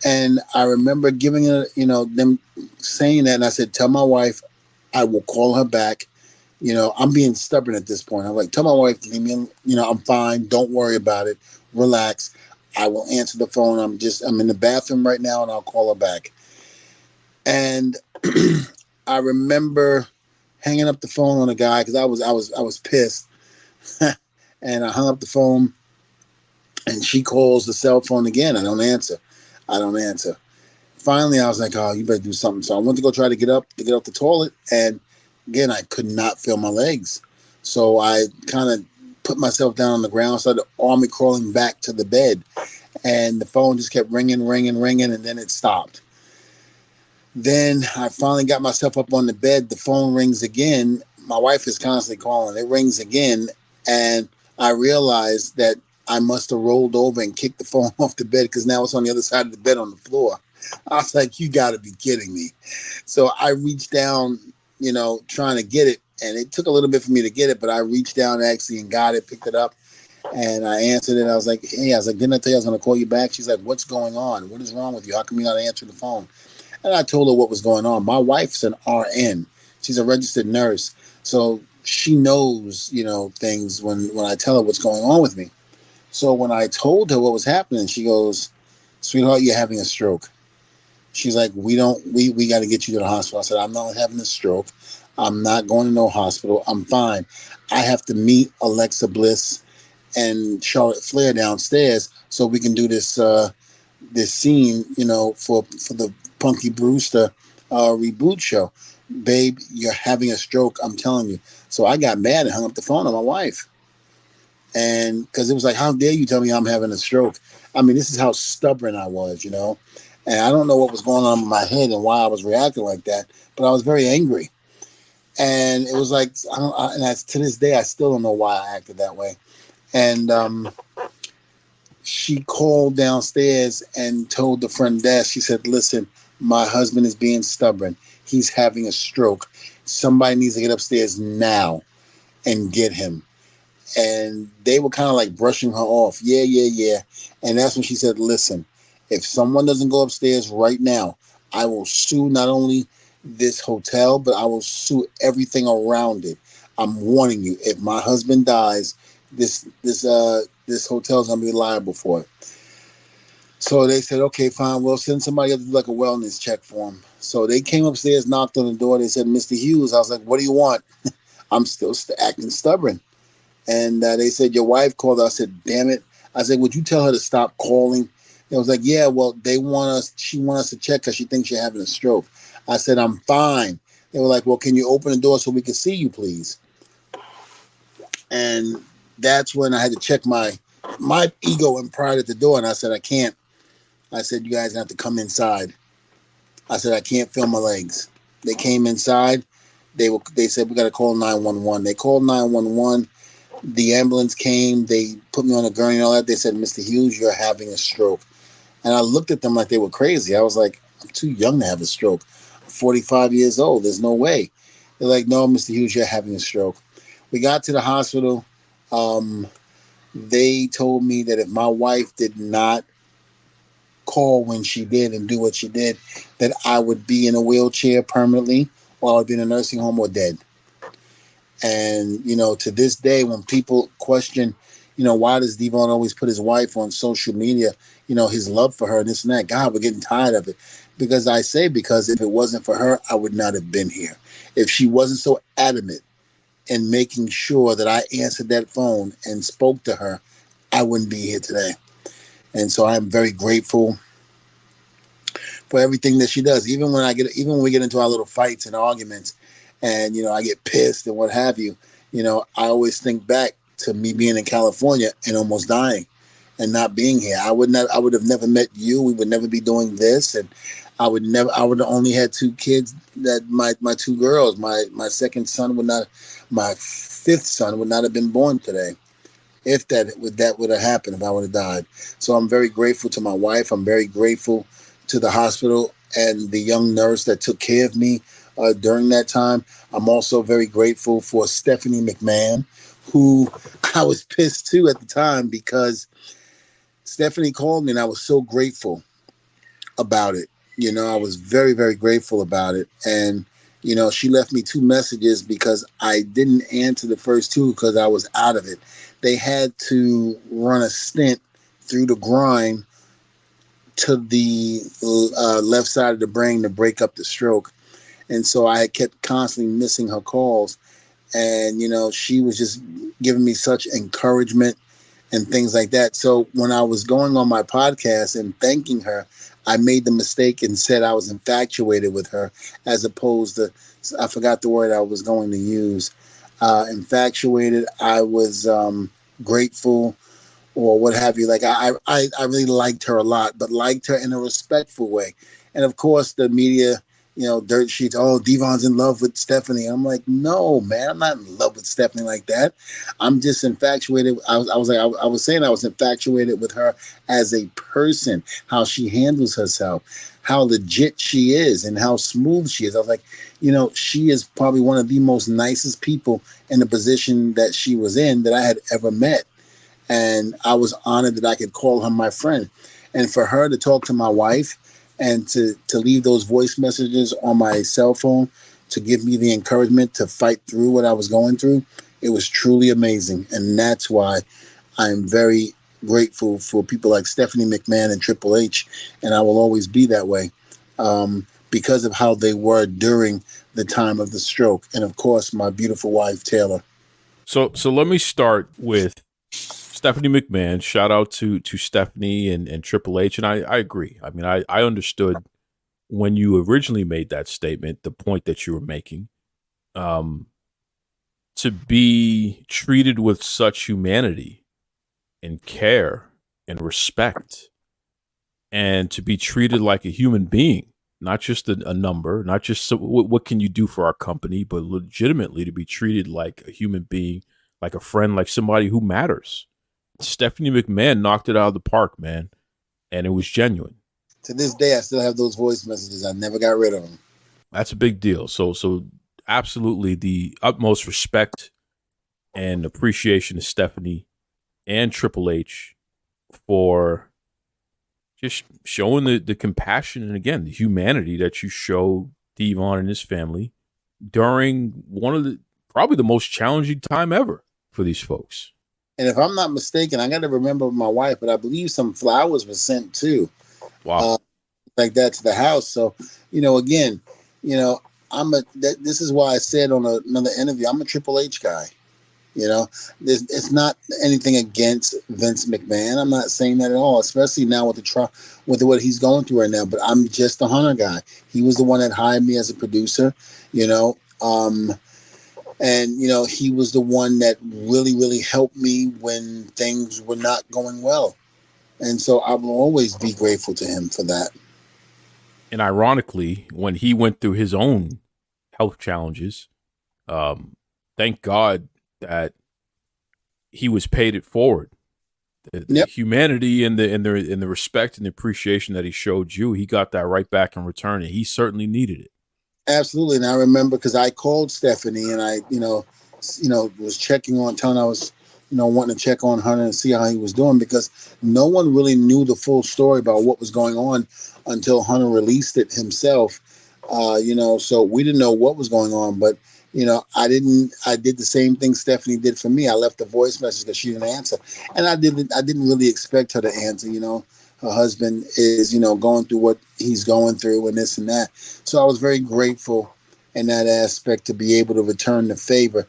And I remember giving her, them saying that. And I said, tell my wife I will call her back I'm being stubborn at this point. I'm like, tell my wife to leave me, I'm fine. Don't worry about it. Relax. I will answer the phone. I'm in the bathroom right now and I'll call her back. And I remember hanging up the phone on a guy because I was pissed. And I hung up the phone and she calls the cell phone again. I don't answer. Finally, I was like, oh, you better do something. So I went to go try to get up the toilet. And again, I could not feel my legs. So I kind of put myself down on the ground, started army crawling back to the bed. And the phone just kept ringing, and then it stopped. Then I finally got myself up on the bed. The phone rings again. My wife is constantly calling. It rings again. And I realized that I must have rolled over and kicked the phone off the bed because now it's on the other side of the bed on the floor. I was like, you got to be kidding me. So I reached down, trying to get it. And it took a little bit for me to get it, but I reached down actually and got it, picked it up. And I answered it. I was like, didn't I tell you I was going to call you back? She's like, what's going on? What is wrong with you? How come you're not answering the phone? And I told her what was going on. My wife's an RN. She's a registered nurse. So she knows, things when I tell her what's going on with me. So when I told her what was happening, she goes, sweetheart, you're having a stroke. She's like, we got to get you to the hospital. I said, I'm not having a stroke. I'm not going to no hospital. I'm fine. I have to meet Alexa Bliss and Charlotte Flair downstairs so we can do this scene, for the Punky Brewster reboot show. Babe, you're having a stroke, I'm telling you. So I got mad and hung up the phone on my wife. And because it was like, how dare you tell me I'm having a stroke? I mean, this is how stubborn I was, And I don't know what was going on in my head and why I was reacting like that, but I was very angry. And it was like, to this day, I still don't know why I acted that way. And she called downstairs and told the front desk, she said, listen, my husband is being stubborn. He's having a stroke. Somebody needs to get upstairs now and get him. And they were kind of like brushing her off. Yeah. And that's when she said, listen, if someone doesn't go upstairs right now, I will sue not only this hotel, but I will sue everything around it. I'm warning you, if my husband dies, this hotel is going to be liable for it. So they said, okay, fine, we'll send somebody up to do like a wellness check for him. So they came upstairs, knocked on the door. They said, Mr. Hughes. I was like, what do you want? I'm still acting stubborn. And they said, your wife called. I said, damn it. I said, would you tell her to stop calling? It was like, yeah, well, she wants us to check because she thinks you're having a stroke. I said, I'm fine. They were like, well, can you open the door so we can see you, please? And that's when I had to check my ego and pride at the door. And I said, I can't. I said, you guys have to come inside. I said, I can't feel my legs. They came inside. They said, we got to call 911. They called 911. The ambulance came. They put me on a gurney and all that. They said, Mr. Hughes, you're having a stroke. And I looked at them like they were crazy. I was like, I'm too young to have a stroke. I'm 45 years old. There's no way. They're like, no, Mr. Hughes, you're having a stroke. We got to the hospital. They told me that if my wife did not call when she did and do what she did, that I would be in a wheelchair permanently, or I would be in a nursing home or dead. And, to this day, when people question, why does Devon always put his wife on social media, his love for her and this and that, God, we're getting tired of it. Because if it wasn't for her, I would not have been here. If she wasn't so adamant in making sure that I answered that phone and spoke to her, I wouldn't be here today. And so I'm very grateful for everything that she does. Even when we get into our little fights and arguments, and I get pissed and what have you, I always think back to me being in California and almost dying and not being here. I would have never met you. We would never be doing this, and I would have only had two kids. That my two girls, my second son my fifth son would not have been born today. If that would have happened, if I would have died. So I'm very grateful to my wife. I'm very grateful to the hospital and the young nurse that took care of me during that time. I'm also very grateful for Stephanie McMahon, who I was pissed to at the time because Stephanie called me and I was so grateful about it. I was very, very grateful about it. And, She left me 2 messages because I didn't answer the first 2 because I was out of it. They had to run a stent through the groin to the left side of the brain to break up the stroke. And so I kept constantly missing her calls. And, she was just giving me such encouragement and things like that. So when I was going on my podcast and thanking her, I made the mistake and said I was infatuated with her, as opposed to, I forgot the word I was going to use. Infatuated. I was grateful, or what have you. Like I really liked her a lot, but liked her in a respectful way. And of course, the media, dirt sheets. Oh, Devon's in love with Stephanie. I'm like, no, man, I'm not in love with Stephanie like that. I'm just infatuated. I was saying I was infatuated with her as a person, how she handles herself, how legit she is, and how smooth she is. I was like, she is probably one of the most nicest people in the position that she was in that I had ever met. And I was honored that I could call her my friend. And for her to talk to my wife and to leave those voice messages on my cell phone to give me the encouragement to fight through what I was going through, it was truly amazing. And that's why I'm very grateful for people like Stephanie McMahon and Triple H. And I will always be that way because of how they were during the time of the stroke. And of course, my beautiful wife, Taylor. So let me start with Stephanie McMahon. Shout out to Stephanie and Triple H. And I agree. I mean, I understood when you originally made that statement, the point that you were making, to be treated with such humanity and care and respect, and to be treated like a human being, not just a number, not just what can you do for our company, but legitimately to be treated like a human being, like a friend, like somebody who matters. Stephanie McMahon knocked it out of the park, man, and it was genuine. To this day, I still have those voice messages. I never got rid of them. That's a big deal. So absolutely the utmost respect and appreciation to Stephanie and Triple H for just showing the compassion and, again, the humanity that you show Devon and his family during one of probably the most challenging time ever for these folks. And if I'm not mistaken, I got to remember my wife, but I believe some flowers were sent too. Wow. Like that to the house. So, again, this is why I said on another interview, I'm a Triple H guy. It's not anything against Vince McMahon. I'm not saying that at all, especially now with what he's going through right now. But I'm just a Hunter guy. He was the one that hired me as a producer, and, he was the one that really, really helped me when things were not going well. And so I will always be grateful to him for that. And ironically, when he went through his own health challenges, thank God that he was paid it forward. The humanity and the respect and the appreciation that he showed you, he got that right back in return, and he certainly needed it. Absolutely. And I remember because I called Stephanie and I, was checking on, telling I was, wanting to check on Hunter and see how he was doing, because no one really knew the full story about what was going on until Hunter released it himself. So we didn't know what was going on, but, I did the same thing Stephanie did for me. I left a voice message that she didn't answer, and I didn't really expect her to answer. Her husband is, going through what he's going through and this and that. So I was very grateful in that aspect to be able to return the favor.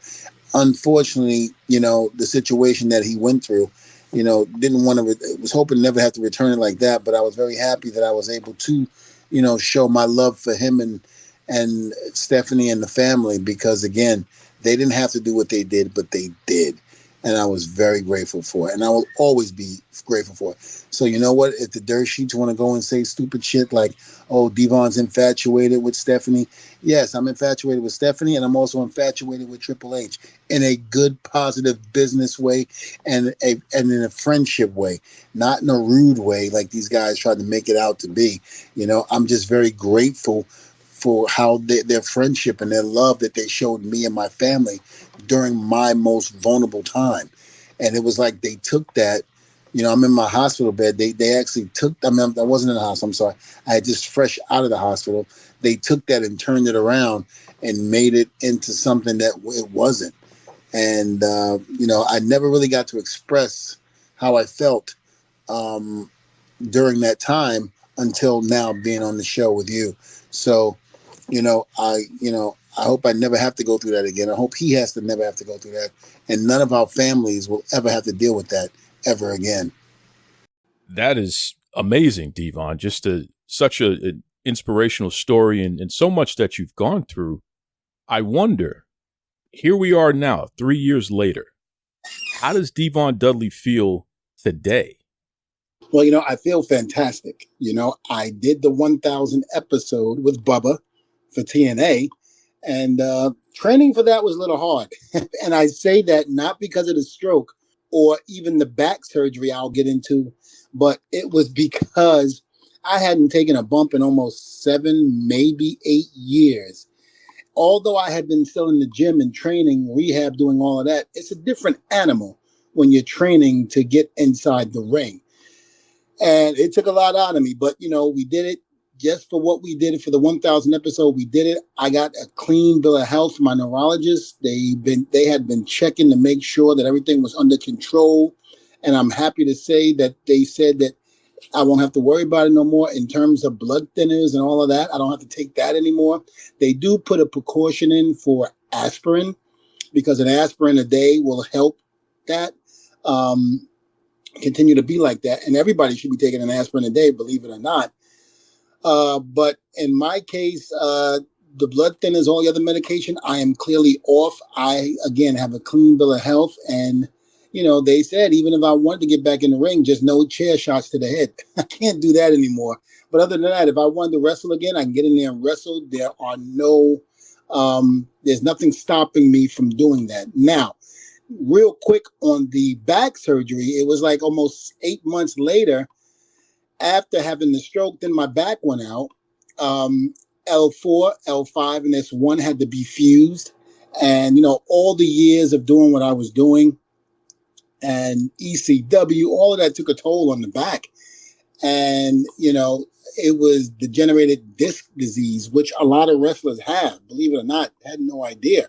Unfortunately, the situation that he went through, didn't want to, was hoping to never have to return it like that. But I was very happy that I was able to, show my love for him and Stephanie and the family, because, again, they didn't have to do what they did, but they did. And I was very grateful for it. And I will always be grateful for it. So you know what? If the dirt sheets want to go and say stupid shit like, oh, Devon's infatuated with Stephanie. Yes, I'm infatuated with Stephanie, and I'm also infatuated with Triple H in a good, positive business way and in a friendship way, not in a rude way like these guys tried to make it out to be. I'm just very grateful for how their friendship and their love that they showed me and my family during my most vulnerable time. And it was like they took that, I'm in my hospital bed. They actually took, I wasn't in the hospital, I'm sorry. I had just fresh out of the hospital. they took that and turned it around and made it into something that it wasn't. And, I never really got to express how I felt during that time until now being on the show with you. So, I hope I never have to go through that again. I hope he has to never have to go through that. And none of our families will ever have to deal with that ever again. That is amazing, Devon. Just such an inspirational story and so much that you've gone through. I wonder, here we are now, 3 years later. How does Devon Dudley feel today? Well, I feel fantastic. I did the 1,000 episode with Bubba for TNA, and training for that was a little hard. And I say that not because of the stroke or even the back surgery I'll get into, but it was because I hadn't taken a bump in almost 7, maybe 8 years. Although I had been still in the gym and training, rehab, doing all of that, it's a different animal when you're training to get inside the ring. And it took a lot out of me, but we did it just for what we did it for the 1,000 episode. We did it. I got a clean bill of health from my neurologist. They had been checking to make sure that everything was under control. And I'm happy to say that they said that I won't have to worry about it no more in terms of blood thinners and all of that. I don't have to take that anymore. They do put a precaution in for aspirin because an aspirin a day will help that continue to be like that. And everybody should be taking an aspirin a day, believe it or not. But in my case, the blood thinners, all the other medication, I am clearly off. I, again, have a clean bill of health. And, they said, even if I wanted to get back in the ring, just no chair shots to the head. I can't do that anymore. But other than that, if I wanted to wrestle again, I can get in there and wrestle. There are there's nothing stopping me from doing that. Now, real quick on the back surgery, it was like almost 8 months later after having the stroke, then my back went out. L4, L5, and S1 had to be fused. And, all the years of doing what I was doing and ECW, all of that took a toll on the back. And, it was degenerated disc disease, which a lot of wrestlers have, believe it or not, had no idea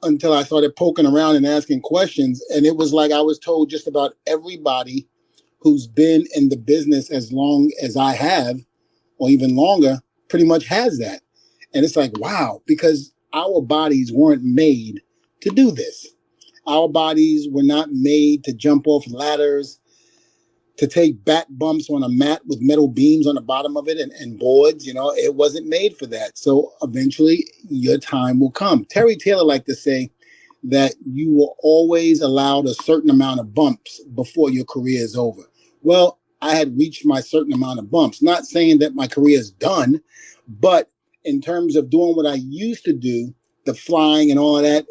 until I started poking around and asking questions. And it was like I was told just about everybody who's been in the business as long as I have, or even longer, pretty much has that. And it's like, wow, because our bodies weren't made to do this. Our bodies were not made to jump off ladders, to take back bumps on a mat with metal beams on the bottom of it and boards. It wasn't made for that. So eventually your time will come. Terry Taylor liked to say that you were always allowed a certain amount of bumps before your career is over. Well, I had reached my certain amount of bumps. Not saying that my career is done, but in terms of doing what I used to do, the flying and all of that,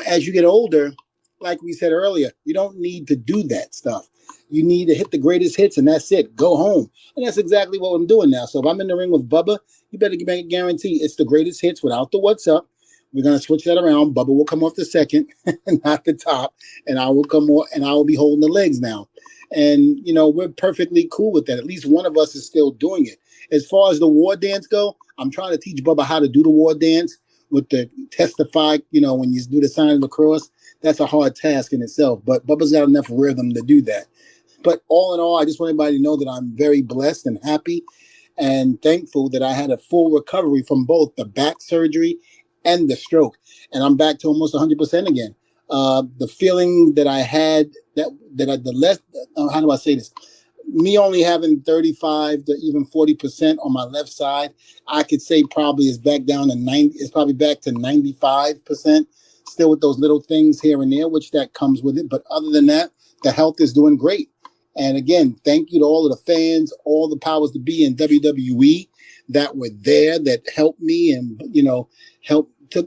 as you get older, like we said earlier, you don't need to do that stuff. You need to hit the greatest hits and that's it. Go home. And that's exactly what I'm doing now. So if I'm in the ring with Bubba, you better make a guarantee it's the greatest hits without the what's up. We're going to switch that around. Bubba will come off the second, not the top. And I will come on and I will be holding the legs now. And, we're perfectly cool with that. At least one of us is still doing it. As far as the war dance go, I'm trying to teach Bubba how to do the war dance with the testify, when you do the sign of the cross. That's a hard task in itself. But Bubba's got enough rhythm to do that. But all in all, I just want everybody to know that I'm very blessed and happy and thankful that I had a full recovery from both the back surgery and the stroke. And I'm back to almost 100% again. The feeling that I had, how do I say this? Me only having 35 to even 40% on my left side, I could say probably is back down to 90. It's probably back to 95%. Still with those little things here and there, which that comes with it. But other than that, the health is doing great. And again, thank you to all of the fans, all the powers to be in WWE that were there, that helped me and,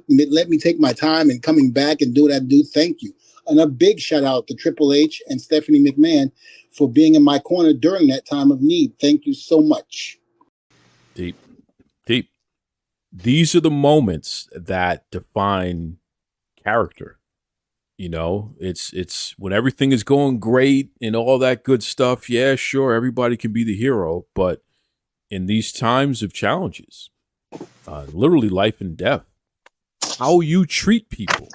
let me take my time and coming back and do what I do. Thank you. And a big shout out to Triple H and Stephanie McMahon for being in my corner during that time of need. Thank you so much. Deep. These are the moments that define character. It's when everything is going great and all that good stuff. Yeah, sure, everybody can be the hero, but in these times of challenges, literally life and death, how you treat people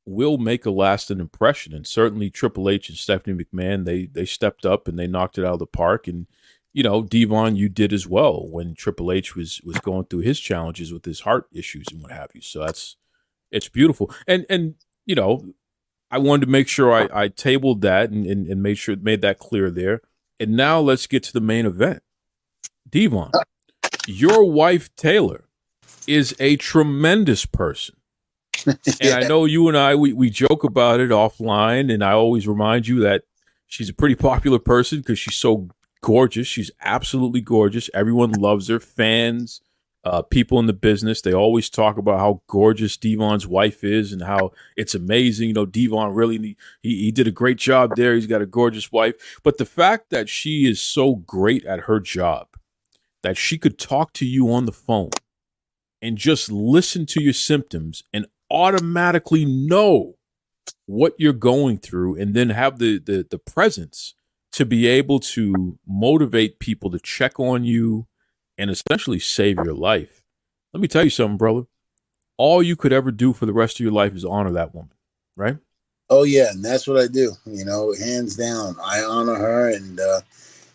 will make a lasting impression. And certainly Triple H and Stephanie McMahon, they stepped up and they knocked it out of the park. And, you know, Devon, you did as well when Triple H was going through his challenges with his heart issues and what have you. So it's beautiful. And you know, I wanted to make sure I tabled that and made that clear there. And now let's get to the main event. Devon, your wife, Taylor, is a tremendous person. And I know you and I, we joke about it offline, and I always remind you that she's a pretty popular person because she's so gorgeous. She's absolutely gorgeous. Everyone loves her. Fans, people in the business, they always talk about how gorgeous Devon's wife is and how it's amazing. You know, Devon really, he did a great job there. He's got a gorgeous wife. But the fact that she is so great at her job that she could talk to you on the phone and just listen to your symptoms and automatically know what you're going through, and then have the presence to be able to motivate people to check on you and essentially save your life. Let me tell you something, brother. All you could ever do for the rest of your life is honor that woman, right? Oh yeah, and that's what I do. You know, hands down, I honor her, and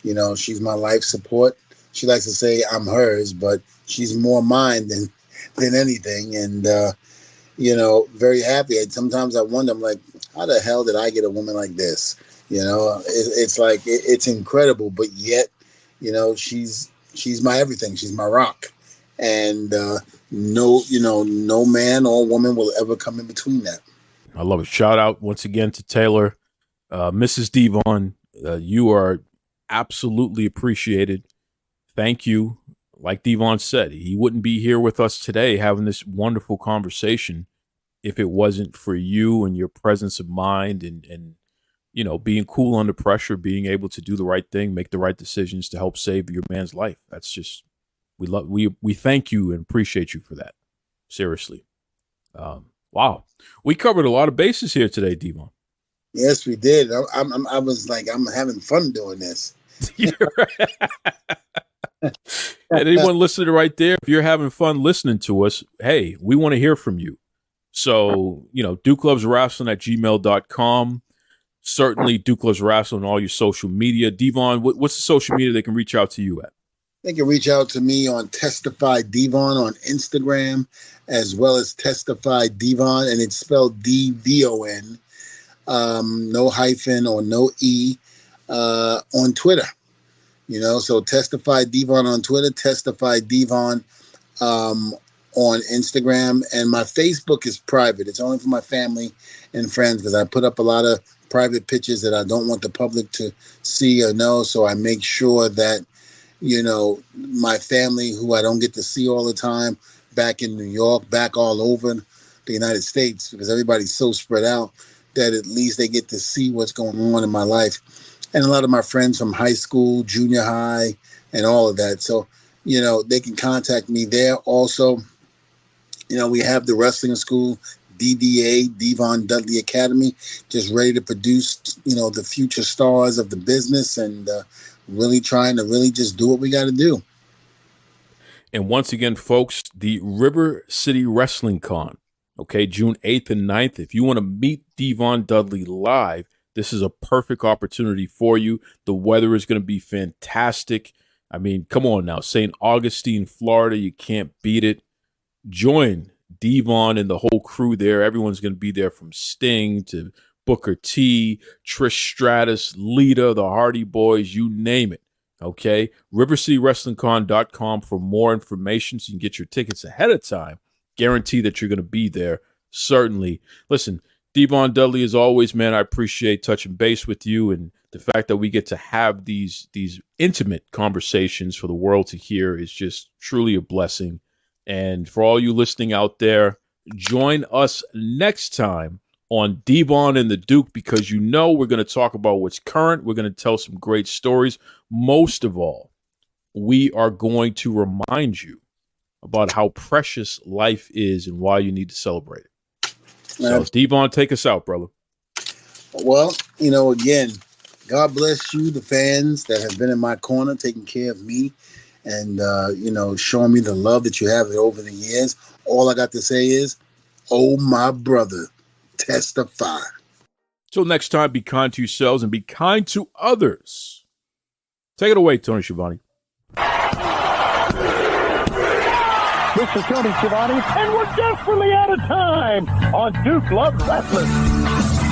you know, she's my life support. She likes to say I'm hers, but she's more mine than anything. And you know, very happy. Sometimes I wonder, I'm like, how the hell did I get a woman like this? You know, it's like it's incredible, but yet, you know, she's my everything. She's my rock, and no man or woman will ever come in between that. I love it. Shout out once again to Taylor, Mrs. Devon. You are absolutely appreciated. Thank you. Like Devon said, he wouldn't be here with us today having this wonderful conversation if it wasn't for you and your presence of mind and you know, being cool under pressure, being able to do the right thing, make the right decisions to help save your man's life. That's just, we thank you and appreciate you for that. Seriously. Wow. We covered a lot of bases here today, Devon. Yes, we did. I was like, I'm having fun doing this. And anyone listening right there, if you're having fun listening to us, hey, we want to hear from you. So, you know, dukeloveswrestling@gmail.com. Certainly Duke Loves Wrestling on all your social media. Devon, what's the social media they can reach out to you at? They can reach out to me on Testify Devon on Instagram, as well as Testify Devon, and it's spelled DVON, no hyphen or no E, on Twitter. You know, so Testify Devon on Twitter, Testify Devon on Instagram, and my Facebook is private. It's only for my family and friends because I put up a lot of private pictures that I don't want the public to see or know. So I make sure that, you know, my family, who I don't get to see all the time, back in New York, back all over the United States, because everybody's so spread out, that at least they get to see what's going on in my life. And a lot of my friends from high school, junior high, and all of that. So, you know, they can contact me there. Also, you know, we have the wrestling school, DDA, Devon Dudley Academy, just ready to produce, you know, the future stars of the business, and really trying to really just do what we got to do. And once again, folks, the River City Wrestling Con, okay, June 8th and 9th. If you want to meet Devon Dudley live, this is a perfect opportunity for you. The weather is going to be fantastic. I mean, come on now, St. Augustine, Florida, you can't beat it. Join Devon and the whole crew there. Everyone's going to be there, from Sting to Booker T, Trish Stratus, Lita, the Hardy Boys, you name it. Okay, rivercitywrestlingcon.com for more information so you can get your tickets ahead of time. Guarantee that you're going to be there. Certainly. Listen, Devon Dudley, as always, man, I appreciate touching base with you, and the fact that we get to have these intimate conversations for the world to hear is just truly a blessing. And for all you listening out there, join us next time on Devon and the Duke, because you know we're going to talk about what's current. We're going to tell some great stories. Most of all, we are going to remind you about how precious life is and why you need to celebrate it. So, Devon, take us out, brother. Well, you know, again, God bless you, the fans that have been in my corner, taking care of me and showing me the love that you have over the years. All I got to say is, oh, my brother, testify. Till next time, be kind to yourselves and be kind to others. Take it away, Tony Schiavone. This is Tony Schiavone, and we're desperately out of time on Duke Loves Wrestling.